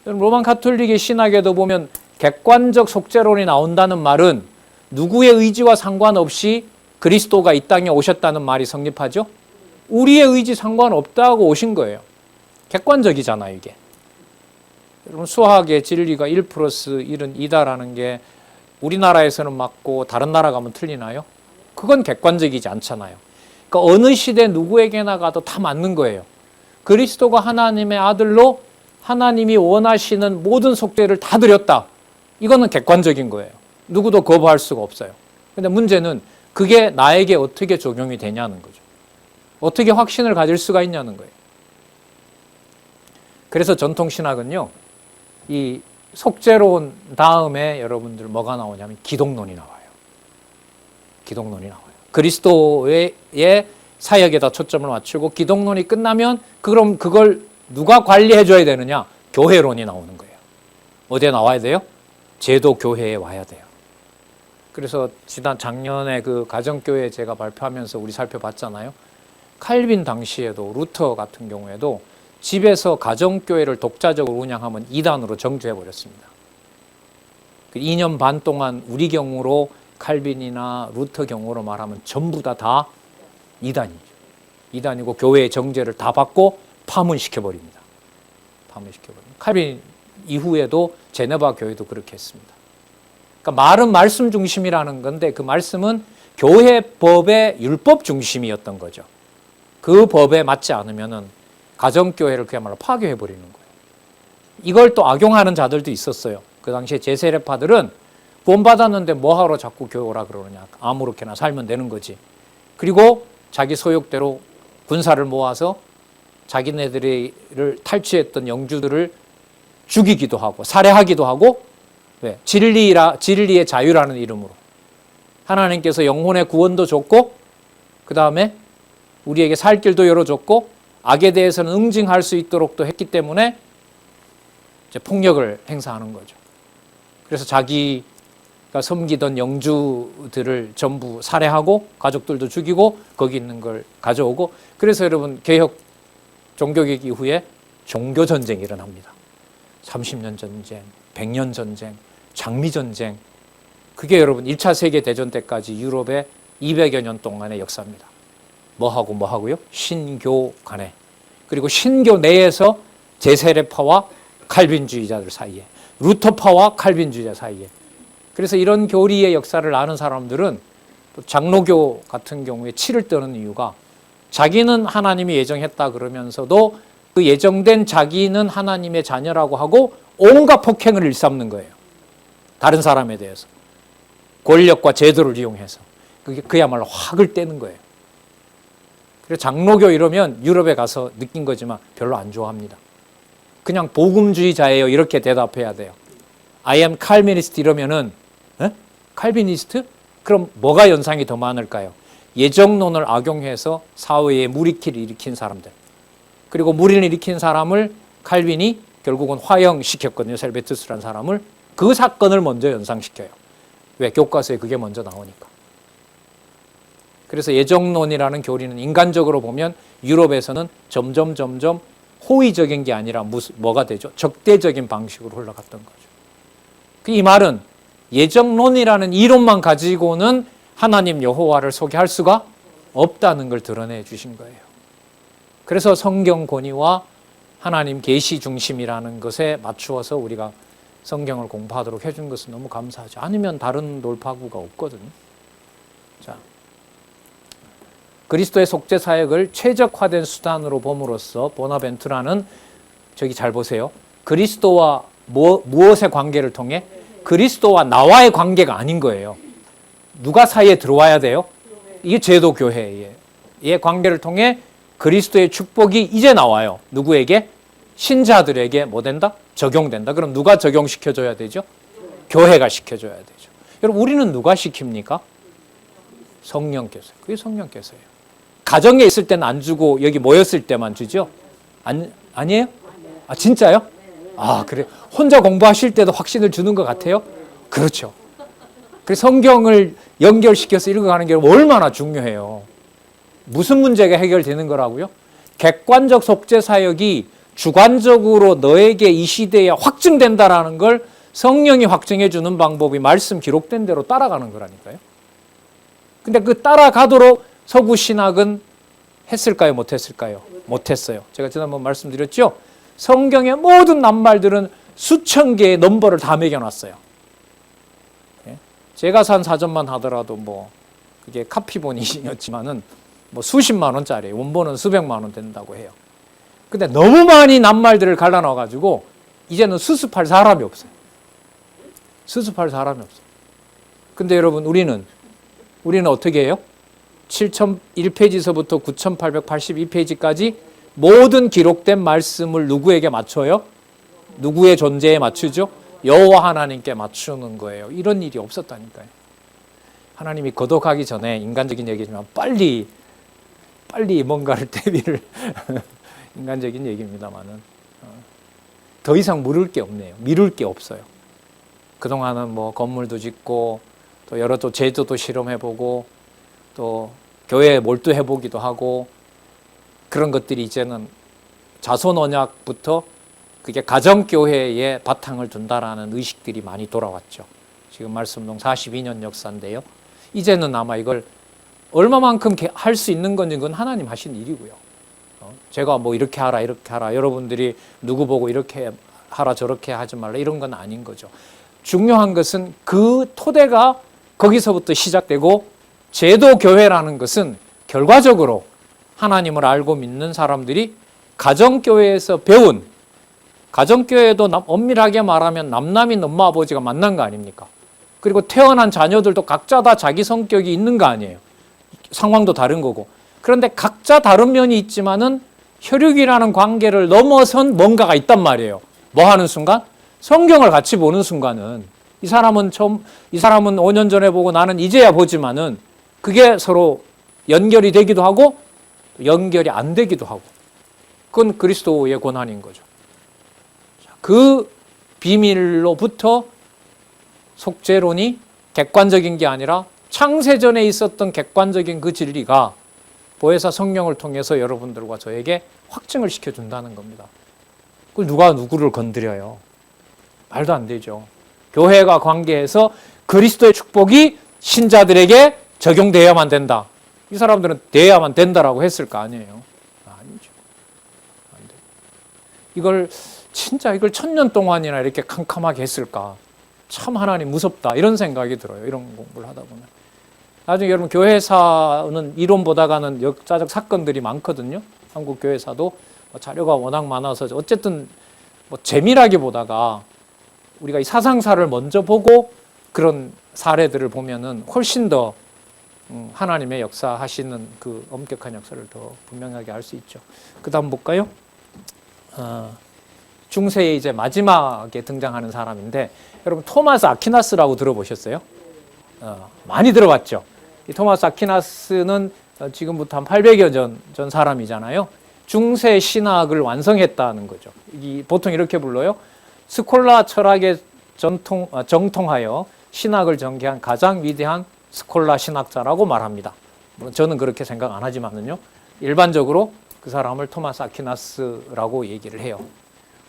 로만 가톨릭의 신학에도 보면 객관적 속죄론이 나온다는 말은 누구의 의지와 상관없이 그리스도가 이 땅에 오셨다는 말이 성립하죠. 우리의 의지 상관없다고 오신 거예요. 객관적이잖아요, 이게. 여러분 수학의 진리가 1 플러스 1은 2다라는 게 우리나라에서는 맞고 다른 나라 가면 틀리나요? 그건 객관적이지 않잖아요. 그러니까 어느 시대 누구에게나 가도 다 맞는 거예요. 그리스도가 하나님의 아들로 하나님이 원하시는 모든 속죄를 다 드렸다. 이거는 객관적인 거예요. 누구도 거부할 수가 없어요. 근데 문제는 그게 나에게 어떻게 적용이 되냐는 거죠. 어떻게 확신을 가질 수가 있냐는 거예요. 그래서 전통신학은요, 이 속죄론 다음에 여러분들 뭐가 나오냐면 기독론이 나와요. 기독론이 나와요. 그리스도의 사역에다 초점을 맞추고 기독론이 끝나면 그럼 그걸 누가 관리해 줘야 되느냐? 교회론이 나오는 거예요. 어디에 나와야 돼요? 제도 교회에 와야 돼요. 그래서 작년에 그 가정교회 제가 발표하면서 우리 살펴봤잖아요. 칼빈 당시에도 루터 같은 경우에도 집에서 가정교회를 독자적으로 운영하면 이단으로 정죄해버렸습니다. 2년 반 동안 우리 경우로 칼빈이나 루터 경우로 말하면 전부 다 이단이죠. 이단이고 교회의 정죄를 다 받고 파문시켜버립니다. 파문시켜버립니다. 칼빈 이후에도 제네바 교회도 그렇게 했습니다. 그러니까 말은 말씀 중심이라는 건데 그 말씀은 교회 법의 율법 중심이었던 거죠. 그 법에 맞지 않으면은 가정교회를 그야말로 파괴해버리는 거예요. 이걸 또 악용하는 자들도 있었어요. 그 당시에 제세례파들은 구원받았는데 뭐하러 자꾸 교회 오라 그러느냐. 아무렇게나 살면 되는 거지. 그리고 자기 소욕대로 군사를 모아서 자기네들을 탈취했던 영주들을 죽이기도 하고 살해하기도 하고 왜? 진리의 자유라는 이름으로 하나님께서 영혼의 구원도 줬고 그 다음에 우리에게 살 길도 열어줬고 악에 대해서는 응징할 수 있도록도 했기 때문에 이제 폭력을 행사하는 거죠. 그래서 자기가 섬기던 영주들을 전부 살해하고 가족들도 죽이고 거기 있는 걸 가져오고 그래서 여러분 개혁 종교개혁 이후에 종교전쟁이 일어납니다. 30년 전쟁, 백년 전쟁, 장미 전쟁, 그게 여러분 1차 세계대전 때까지 유럽의 200여 년 동안의 역사입니다. 뭐하고요? 신교 간에, 그리고 신교 내에서 제세례파와 칼빈주의자들 사이에, 루터파와 칼빈주의자 사이에. 그래서 이런 교리의 역사를 아는 사람들은 또 장로교 같은 경우에 치를 떠는 이유가, 자기는 하나님이 예정했다 그러면서도 그 예정된 자기는 하나님의 자녀라고 하고 온갖 폭행을 일삼는 거예요. 다른 사람에 대해서. 권력과 제도를 이용해서. 그게 그야말로 확을 떼는 거예요. 그래서 장로교 이러면 유럽에 가서 느낀 거지만 별로 안 좋아합니다. 그냥 복음주의자예요, 이렇게 대답해야 돼요. I am Calvinist 이러면은 칼비니스트? 그럼 뭐가 연상이 더 많을까요? 예정론을 악용해서 사회에 무리키를 일으킨 사람들, 그리고 무리를 일으킨 사람을 칼빈이 결국은 화형시켰거든요. 셀베투스라는 사람을. 그 사건을 먼저 연상시켜요. 왜? 교과서에 그게 먼저 나오니까. 그래서 예정론이라는 교리는 인간적으로 보면 유럽에서는 점점 호의적인 게 아니라 뭐가 되죠? 적대적인 방식으로 흘러갔던 거죠. 이 말은 예정론이라는 이론만 가지고는 하나님 여호와를 소개할 수가 없다는 걸 드러내 주신 거예요. 그래서 성경 권위와 하나님 계시 중심이라는 것에 맞추어서 우리가 성경을 공부하도록 해준 것은 너무 감사하죠. 아니면 다른 돌파구가 없거든요. 자, 그리스도의 속죄 사역을 최적화된 수단으로 봄으로써 보나벤투라는, 저기 잘 보세요. 그리스도와 무엇의 관계를 통해? 그리스도와 나와의 관계가 아닌 거예요. 누가 사이에 들어와야 돼요? 이게 제도 교회의 관계를 통해 그리스도의 축복이 이제 나와요. 누구에게? 신자들에게 뭐 된다? 적용된다. 그럼 누가 적용시켜줘야 되죠? 교회가 시켜줘야 되죠. 여러분, 우리는 누가 시킵니까? 성령께서. 그게 성령께서예요. 가정에 있을 때는 안 주고 여기 모였을 때만 주죠? 아니에요? 아, 진짜요? 아, 그래. 혼자 공부하실 때도 확신을 주는 것 같아요? 그렇죠. 그래서 성경을 연결시켜서 읽어가는 게 얼마나 중요해요. 무슨 문제가 해결되는 거라고요? 객관적 속죄 사역이 주관적으로 너에게 이 시대에 확증된다라는 걸 성령이 확증해 주는 방법이 말씀 기록된 대로 따라가는 거라니까요. 근데 그 따라가도록 서구 신학은 했을까요? 못했을까요? 못했어요. 제가 지난번 말씀드렸죠? 성경의 모든 낱말들은 수천 개의 넘버를 다 매겨놨어요. 제가 산 사전만 하더라도 뭐 그게 카피본이었지만은 뭐 수십만 원짜리, 원본은 수백만 원 된다고 해요. 근데 너무 많이 낱말들을 갈라놔가지고 이제는 수습할 사람이 없어요. 수습할 사람이 없어요. 근데 여러분, 우리는 어떻게 해요? 7001페이지서부터 9882페이지까지 모든 기록된 말씀을 누구에게 맞춰요? 누구의 존재에 맞추죠? 여호와 하나님께 맞추는 거예요. 이런 일이 없었다니까요. 하나님이 거듭하기 전에, 인간적인 얘기지만 빨리 뭔가를 대비를 인간적인 얘기입니다만은 더 이상 물을 게 없네요. 미룰 게 없어요. 그동안은 뭐 건물도 짓고 또 여러 또 제도도 실험해보고 또 교회에 몰두해보기도 하고, 그런 것들이 이제는 자손 언약부터 그게 가정교회에 바탕을 둔다라는 의식들이 많이 돌아왔죠. 지금 말씀동 42년 역사인데요. 이제는 아마 이걸 얼마만큼 할 수 있는 건지 그건 하나님 하신 일이고요. 제가 뭐 이렇게 하라 이렇게 하라, 여러분들이 누구 보고 이렇게 하라 저렇게 하지 말라 이런 건 아닌 거죠. 중요한 것은 그 토대가 거기서부터 시작되고, 제도교회라는 것은 결과적으로 하나님을 알고 믿는 사람들이 가정교회에서 배운, 가정교회도 엄밀하게 말하면 남남인 엄마 아버지가 만난 거 아닙니까? 그리고 태어난 자녀들도 각자 다 자기 성격이 있는 거 아니에요. 상황도 다른 거고. 그런데 각자 다른 면이 있지만은 혈육이라는 관계를 넘어선 뭔가가 있단 말이에요. 뭐 하는 순간? 성경을 같이 보는 순간은 이 사람은 5년 전에 보고 나는 이제야 보지만은 그게 서로 연결이 되기도 하고 연결이 안 되기도 하고, 그건 그리스도의 권한인 거죠. 그 비밀로부터 속죄론이 객관적인 게 아니라 창세전에 있었던 객관적인 그 진리가 보혜사 성령을 통해서 여러분들과 저에게 확증을 시켜준다는 겁니다. 그걸 누가 누구를 건드려요? 말도 안 되죠. 교회가 관계해서 그리스도의 축복이 신자들에게 적용되어야만 된다. 이 사람들은 돼야만 된다라고 했을 거 아니에요. 아니죠. 안 돼. 이걸 천년 동안이나 이렇게 캄캄하게 했을까? 참 하나님 무섭다. 이런 생각이 들어요. 이런 공부를 하다 보면. 나중에 여러분 교회사는 이론보다가는 역사적 사건들이 많거든요. 한국 교회사도 자료가 워낙 많아서 어쨌든 재미라기보다가 우리가 이 사상사를 먼저 보고 그런 사례들을 보면은 훨씬 더 하나님의 역사하시는 그 엄격한 역사를 더 분명하게 알 수 있죠. 그 다음 볼까요? 중세에 이제 마지막에 등장하는 사람인데 여러분 토마스 아퀴나스라고 들어보셨어요? 많이 들어봤죠. 이 토마스 아퀴나스는 지금부터 한 800여 전 사람이잖아요. 중세 신학을 완성했다는 거죠. 보통 이렇게 불러요. 스콜라 철학에 정통하여 신학을 전개한 가장 위대한 스콜라 신학자라고 말합니다. 물론 저는 그렇게 생각 안 하지만은요. 일반적으로 그 사람을 토마스 아퀴나스라고 얘기를 해요.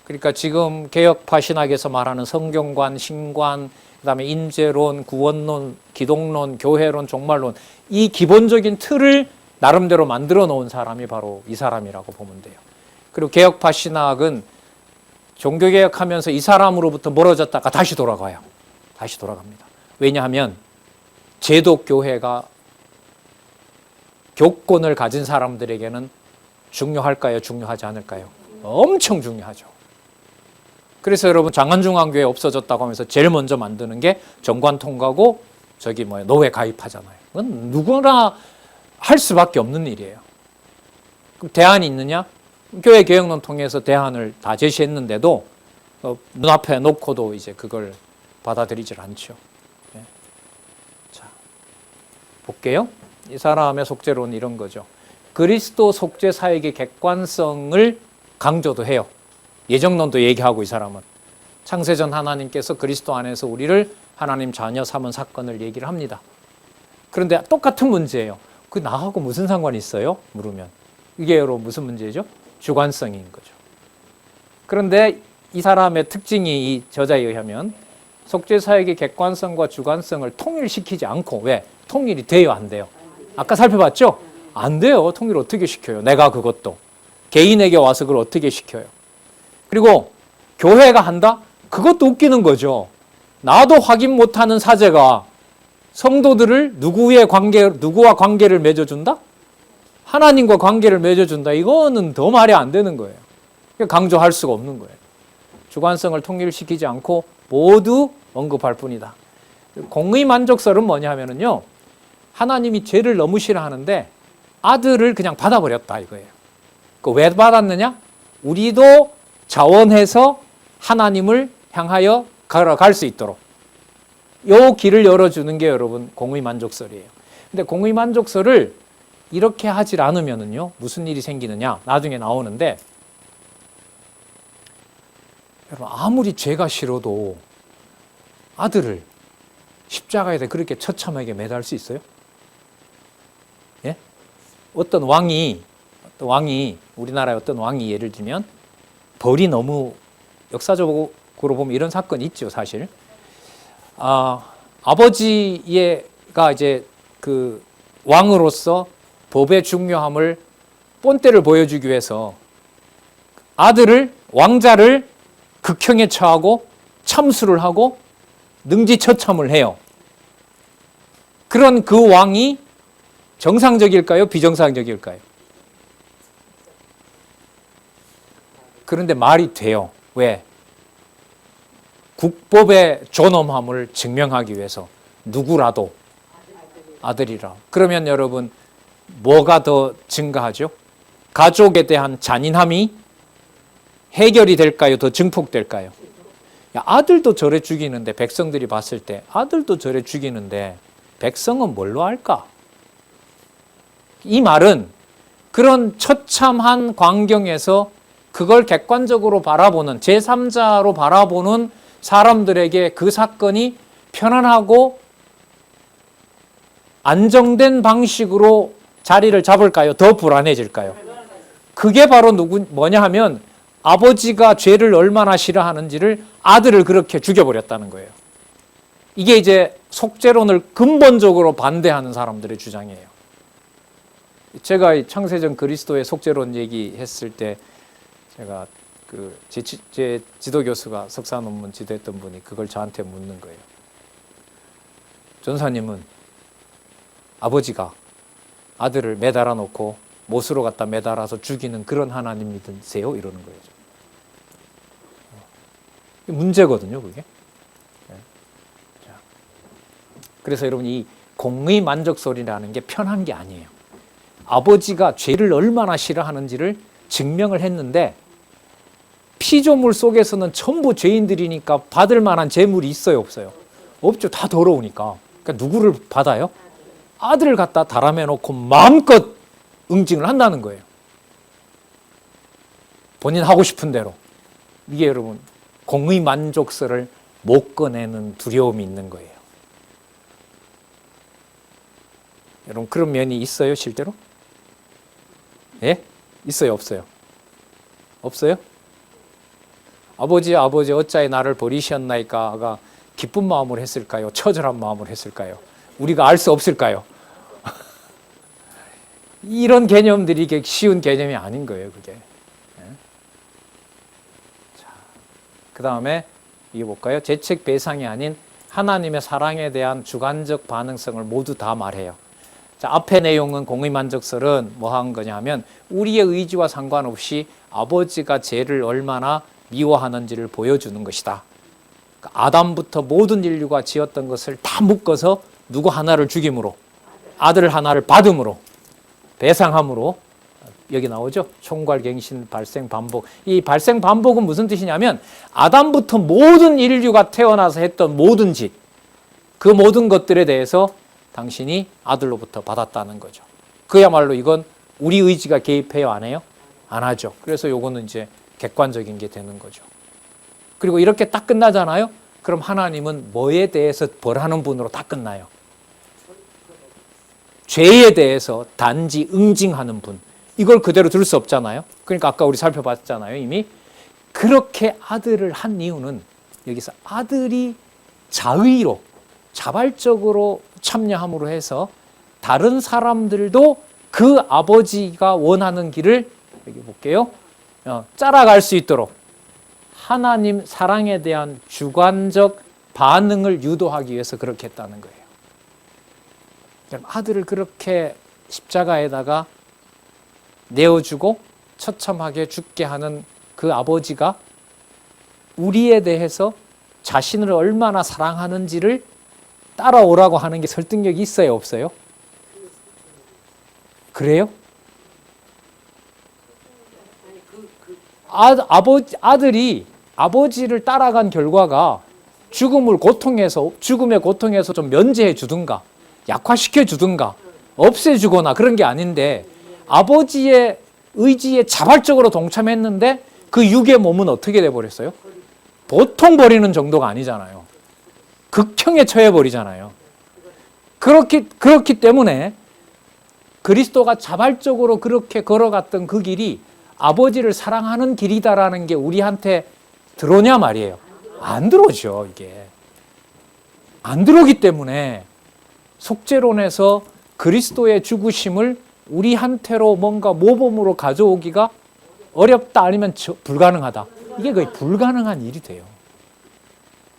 그러니까 지금 개혁파 신학에서 말하는 성경관, 신관, 그다음에 인재론, 구원론, 기독론, 교회론, 종말론 이 기본적인 틀을 나름대로 만들어 놓은 사람이 바로 이 사람이라고 보면 돼요. 그리고 개혁파 신학은 종교개혁하면서 이 사람으로부터 멀어졌다가 다시 돌아가요. 다시 돌아갑니다. 왜냐하면 제독교회가 교권을 가진 사람들에게는 중요할까요? 중요하지 않을까요? 엄청 중요하죠. 그래서 여러분 장안중앙교회 없어졌다고 하면서 제일 먼저 만드는 게 정관통과고 노회 가입하잖아요. 그건 누구나 할 수밖에 없는 일이에요. 그럼 대안이 있느냐? 교회 개혁론 통해서 대안을 다 제시했는데도 눈앞에 놓고도 이제 그걸 받아들이질 않죠. 네. 자, 볼게요. 이 사람의 속죄론은 이런 거죠. 그리스도 속죄 사역의 객관성을 강조도 해요. 예정론도 얘기하고 이 사람은 창세전 하나님께서 그리스도 안에서 우리를 하나님 자녀 삼은 사건을 얘기를 합니다. 그런데 똑같은 문제예요. 그 나하고 무슨 상관이 있어요? 물으면 이게 여러분 무슨 문제죠? 주관성인 거죠. 그런데 이 사람의 특징이 이 저자에 의하면 속죄 사역의 객관성과 주관성을 통일시키지 않고 왜? 통일이 돼요? 안 돼요? 아까 살펴봤죠? 안 돼요. 통일을 어떻게 시켜요? 내가 그것도 개인에게 와서 그걸 어떻게 시켜요? 그리고 교회가 한다? 그것도 웃기는 거죠. 나도 확인 못하는 사제가 성도들을 누구와 관계를 맺어준다? 하나님과 관계를 맺어준다. 이거는 더 말이 안 되는 거예요. 강조할 수가 없는 거예요. 주관성을 통일시키지 않고 모두 언급할 뿐이다. 공의 만족설은 뭐냐 하면은요. 하나님이 죄를 너무 싫어하는데 아들을 그냥 받아버렸다 이거예요. 왜 받았느냐? 우리도 자원해서 하나님을 향하여 걸어갈 수 있도록 요 길을 열어주는 게 여러분 공의 만족설이에요. 근데 공의 만족설을 이렇게 하질 않으면은요 무슨 일이 생기느냐 나중에 나오는데 여러분 아무리 죄가 싫어도 아들을 십자가에다 그렇게 처참하게 매달 수 있어요? 예? 어떤 왕이 우리나라의 어떤 왕이 예를 들면 벌이 너무 역사적으로 보면 이런 사건이 있죠, 사실. 아버지가 이제 그 왕으로서 법의 중요함을 본때를 보여주기 위해서 왕자를 극형에 처하고 참수를 하고 능지처참을 해요. 그런 그 왕이 정상적일까요? 비정상적일까요? 그런데 말이 돼요. 왜? 국법의 존엄함을 증명하기 위해서 누구라도 아들이라. 그러면 여러분 뭐가 더 증가하죠? 가족에 대한 잔인함이 해결이 될까요? 더 증폭될까요? 야, 아들도 저래 죽이는데 백성들이 봤을 때 아들도 저래 죽이는데 백성은 뭘로 할까? 이 말은 그런 처참한 광경에서 그걸 객관적으로 바라보는 제3자로 바라보는 사람들에게 그 사건이 편안하고 안정된 방식으로 자리를 잡을까요? 더 불안해질까요? 그게 바로 뭐냐 하면 아버지가 죄를 얼마나 싫어하는지를 아들을 그렇게 죽여버렸다는 거예요. 이게 이제 속죄론을 근본적으로 반대하는 사람들의 주장이에요. 제가 창세전 그리스도의 속죄론 얘기했을 때 제가 제 지도 교수가 석사 논문 지도했던 분이 그걸 저한테 묻는 거예요. 전사님은 아버지가 아들을 매달아 놓고 못으로 갖다 매달아서 죽이는 그런 하나님 믿으세요? 이러는 거예요. 문제거든요, 그게. 그래서 여러분, 이 공의 만족설이라는 게 편한 게 아니에요. 아버지가 죄를 얼마나 싫어하는지를 증명을 했는데 피조물 속에서는 전부 죄인들이니까 받을 만한 재물이 있어요, 없어요? 없죠. 다 더러우니까. 그러니까 누구를 받아요? 아들을 갖다 달아매 놓고 마음껏 응징을 한다는 거예요. 본인 하고 싶은 대로. 이게 여러분 공의 만족설을 못 꺼내는 두려움이 있는 거예요. 여러분 그런 면이 있어요, 실제로? 예? 있어요, 없어요? 없어요? 아버지 어찌하여 나를 버리셨나이까가 기쁜 마음으로 했을까요? 처절한 마음으로 했을까요? 우리가 알 수 없을까요? 이런 개념들이 이게 쉬운 개념이 아닌 거예요, 그게. 자, 그 다음에 이게 볼까요? 죄책 배상이 아닌 하나님의 사랑에 대한 주관적 반응성을 모두 다 말해요. 자, 앞의 내용은 공의만족설은 뭐 한 거냐 하면 우리의 의지와 상관없이 아버지가 죄를 얼마나 미워하는지를 보여주는 것이다. 그러니까 아담부터 모든 인류가 지었던 것을 다 묶어서 누구 하나를 죽임으로, 아들 하나를 받음으로, 배상함으로, 여기 나오죠? 총괄갱신, 발생, 반복. 이 발생, 반복은 무슨 뜻이냐면 아담부터 모든 인류가 태어나서 했던 모든 짓, 그 모든 것들에 대해서 당신이 아들로부터 받았다는 거죠. 그야말로 이건 우리 의지가 개입해요, 안 해요? 안 하죠. 그래서 요거는 이제 객관적인 게 되는 거죠. 그리고 이렇게 딱 끝나잖아요? 그럼 하나님은 뭐에 대해서 벌하는 분으로 딱 끝나요? 죄에 대해서 단지 응징하는 분. 이걸 그대로 들을 수 없잖아요. 그러니까 아까 우리 살펴봤잖아요, 이미. 그렇게 아들을 한 이유는 여기서 아들이 자의로, 자발적으로 참여함으로 해서 다른 사람들도 그 아버지가 원하는 길을, 여기 볼게요, 따라갈 수 있도록 하나님 사랑에 대한 주관적 반응을 유도하기 위해서 그렇게 했다는 거예요. 아들을 그렇게 십자가에다가 내어주고 처참하게 죽게 하는 그 아버지가 우리에 대해서 자신을 얼마나 사랑하는지를 따라오라고 하는 게 설득력이 있어요, 없어요? 그래요? 아들이 아버지를 따라간 결과가 죽음의 고통에서 좀 면제해 주든가 약화시켜 주든가 없애주거나 그런 게 아닌데 아버지의 의지에 자발적으로 동참했는데 그 육의 몸은 어떻게 돼버렸어요? 보통 버리는 정도가 아니잖아요. 극형에 처해버리잖아요. 그렇기 때문에 그리스도가 자발적으로 그렇게 걸어갔던 그 길이 아버지를 사랑하는 길이다라는 게 우리한테 들어오냐 말이에요. 안 들어오죠, 이게. 안 들어오기 때문에 속죄론에서 그리스도의 죽으심을 우리한테로 뭔가 모범으로 가져오기가 어렵다, 아니면 불가능하다. 이게 거의 불가능한 일이 돼요.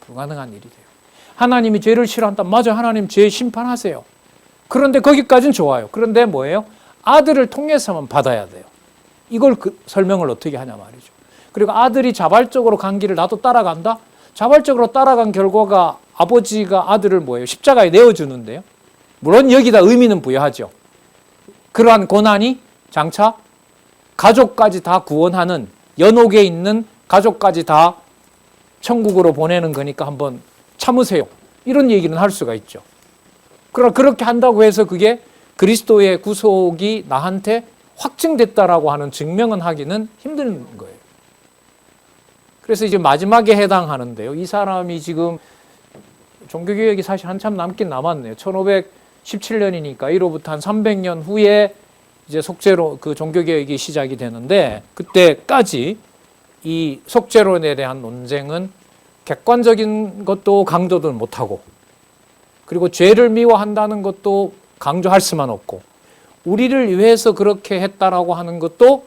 불가능한 일이 돼요. 하나님이 죄를 싫어한다. 맞아요. 하나님 죄 심판하세요. 그런데 거기까지는 좋아요. 그런데 뭐예요? 아들을 통해서만 받아야 돼요. 이걸 설명을 어떻게 하냐 말이죠. 그리고 아들이 자발적으로 간 길을 나도 따라간다? 자발적으로 따라간 결과가 아버지가 아들을 뭐예요? 십자가에 내어주는데요. 물론 여기다 의미는 부여하죠. 그러한 고난이 장차 가족까지 다 구원하는, 연옥에 있는 가족까지 다 천국으로 보내는 거니까 한번 참으세요. 이런 얘기는 할 수가 있죠. 그러나 그렇게 한다고 해서 그게 그리스도의 구속이 나한테 확증됐다라고 하는 증명은 하기는 힘든 거예요. 그래서 이제 마지막에 해당하는데요. 이 사람이 지금 종교개혁이 사실 한참 남긴 남았네요. 1517년이니까 이로부터 한 300년 후에 이제 속죄로 그 종교개혁이 시작이 되는데 그때까지 이 속죄론에 대한 논쟁은 객관적인 것도 강조도 못하고, 그리고 죄를 미워한다는 것도 강조할 수만 없고, 우리를 위해서 그렇게 했다라고 하는 것도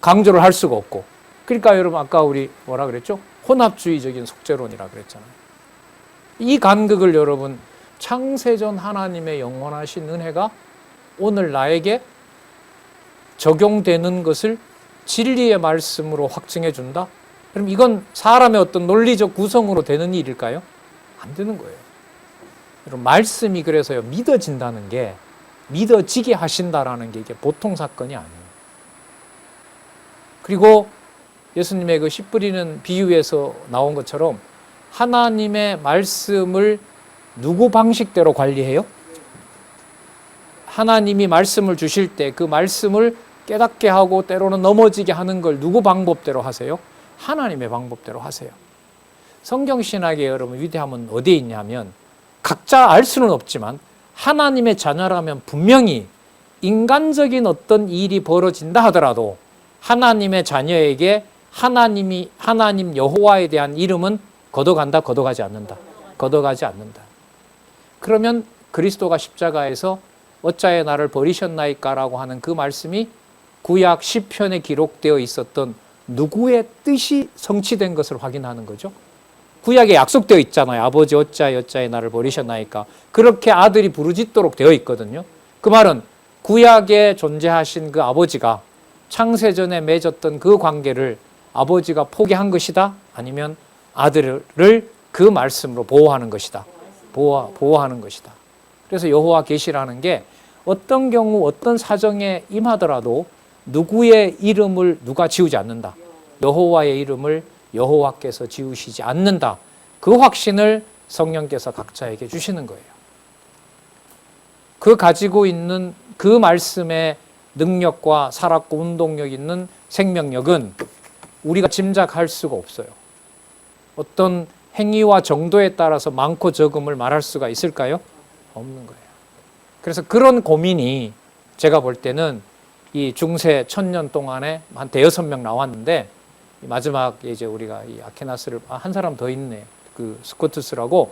강조를 할 수가 없고. 그러니까 여러분 아까 우리 뭐라 그랬죠? 혼합주의적인 속죄론이라 그랬잖아요. 이 간극을 여러분, 창세전 하나님의 영원하신 은혜가 오늘 나에게 적용되는 것을 진리의 말씀으로 확증해 준다? 그럼 이건 사람의 어떤 논리적 구성으로 되는 일일까요? 안 되는 거예요. 여러분, 말씀이 그래서요, 믿어진다는 게, 믿어지게 하신다라는 게 이게 보통 사건이 아니에요. 그리고 예수님의 그 씨 뿌리는 비유에서 나온 것처럼 하나님의 말씀을 누구 방식대로 관리해요? 하나님이 말씀을 주실 때 그 말씀을 깨닫게 하고 때로는 넘어지게 하는 걸 누구 방법대로 하세요? 하나님의 방법대로 하세요. 성경신학의 여러분 위대함은 어디에 있냐면, 각자 알 수는 없지만 하나님의 자녀라면 분명히 인간적인 어떤 일이 벌어진다 하더라도 하나님의 자녀에게 하나님 여호와에 대한 이름은 걷어간다, 걷어가지 않는다. 걷어가지 않는다. 그러면 그리스도가 십자가에서 어찌하여 나를 버리셨나이까 라고 하는 그 말씀이 구약 시편에 기록되어 있었던 누구의 뜻이 성취된 것을 확인하는 거죠. 구약에 약속되어 있잖아요. 아버지 어찌하여 나를 버리셨나이까. 그렇게 아들이 부르짖도록 되어 있거든요. 그 말은 구약에 존재하신 그 아버지가 창세전에 맺었던 그 관계를 아버지가 포기한 것이다? 아니면 아들을 그 말씀으로 보호하는 것이다. 보호하는 것이다. 그래서 여호와 계시라는 게 어떤 경우 어떤 사정에 임하더라도 누구의 이름을 누가 지우지 않는다. 여호와의 이름을 여호와께서 지우시지 않는다. 그 확신을 성령께서 각자에게 주시는 거예요. 그 가지고 있는 그 말씀의 능력과 살았고 운동력 있는 생명력은 우리가 짐작할 수가 없어요. 어떤 행위와 정도에 따라서 많고 적음을 말할 수가 있을까요? 없는 거예요. 그래서 그런 고민이 제가 볼 때는 이 중세 1000년 동안에 한 5-6명 나왔는데, 마지막 이제 우리가 이 아케나스를 한 사람 더 있네. 그 스코투스라고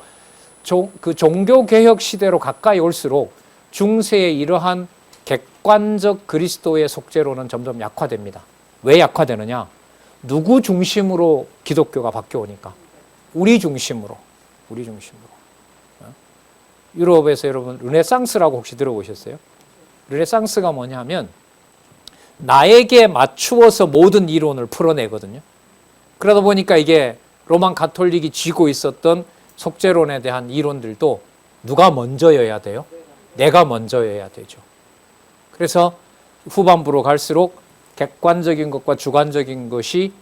그 종교 개혁 시대로 가까이 올수록 중세의 이러한 객관적 그리스도의 속죄로는 점점 약화됩니다. 왜 약화되느냐? 누구 중심으로 기독교가 바뀌어오니까. 우리 중심으로. 유럽에서 여러분 르네상스라고 혹시 들어보셨어요? 르네상스가 뭐냐면 나에게 맞추어서 모든 이론을 풀어내거든요. 그러다 보니까 이게 로만 가톨릭이 쥐고 있었던 속죄론에 대한 이론들도 누가 먼저여야 돼요? 내가 먼저여야 되죠. 그래서 후반부로 갈수록 객관적인 것과 주관적인 것이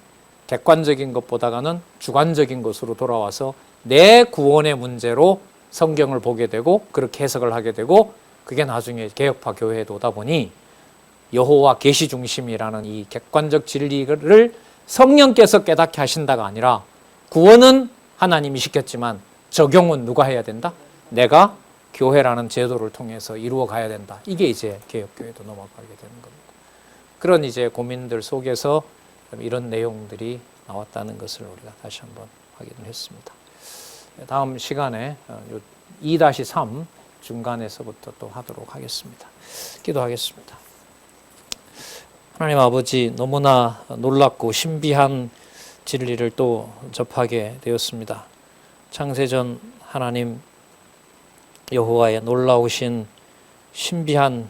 객관적인 것보다는 주관적인 것으로 돌아와서 내 구원의 문제로 성경을 보게 되고 그렇게 해석을 하게 되고, 그게 나중에 개혁파 교회에 오다 보니 여호와 계시 중심이라는 이 객관적 진리를 성령께서 깨닫게 하신다가 아니라, 구원은 하나님이 시켰지만 적용은 누가 해야 된다? 내가 교회라는 제도를 통해서 이루어 가야 된다. 이게 이제 개혁교회도 넘어가게 되는 겁니다. 그런 이제 고민들 속에서 이런 내용들이 나왔다는 것을 우리가 다시 한번 확인을 했습니다. 다음 시간에 2-3 중간에서부터 또 하도록 하겠습니다. 기도하겠습니다. 하나님 아버지, 너무나 놀랍고 신비한 진리를 또 접하게 되었습니다. 창세전 하나님 여호와의 놀라우신 신비한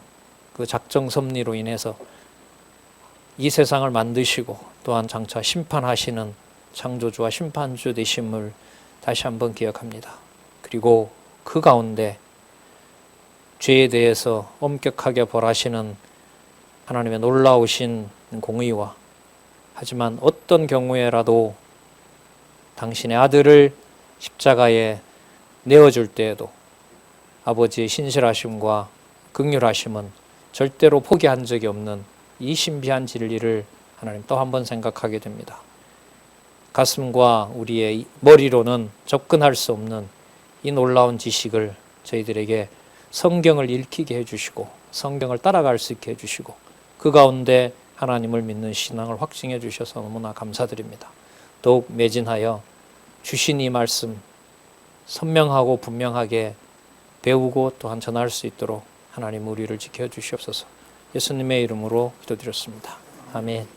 그 작정 섭리로 인해서 이 세상을 만드시고 또한 장차 심판하시는 창조주와 심판주 되심을 다시 한번 기억합니다. 그리고 그 가운데 죄에 대해서 엄격하게 벌하시는 하나님의 놀라우신 공의와, 하지만 어떤 경우에라도 당신의 아들을 십자가에 내어줄 때에도 아버지의 신실하심과 긍휼하심은 절대로 포기한 적이 없는 이 신비한 진리를 하나님 또 한 번 생각하게 됩니다. 가슴과 우리의 머리로는 접근할 수 없는 이 놀라운 지식을 저희들에게 성경을 읽히게 해주시고 성경을 따라갈 수 있게 해주시고 그 가운데 하나님을 믿는 신앙을 확증해 주셔서 너무나 감사드립니다. 더욱 매진하여 주신 이 말씀 선명하고 분명하게 배우고 또한 전할 수 있도록 하나님 우리를 지켜주시옵소서. 예수님의 이름으로 기도드렸습니다. 아멘.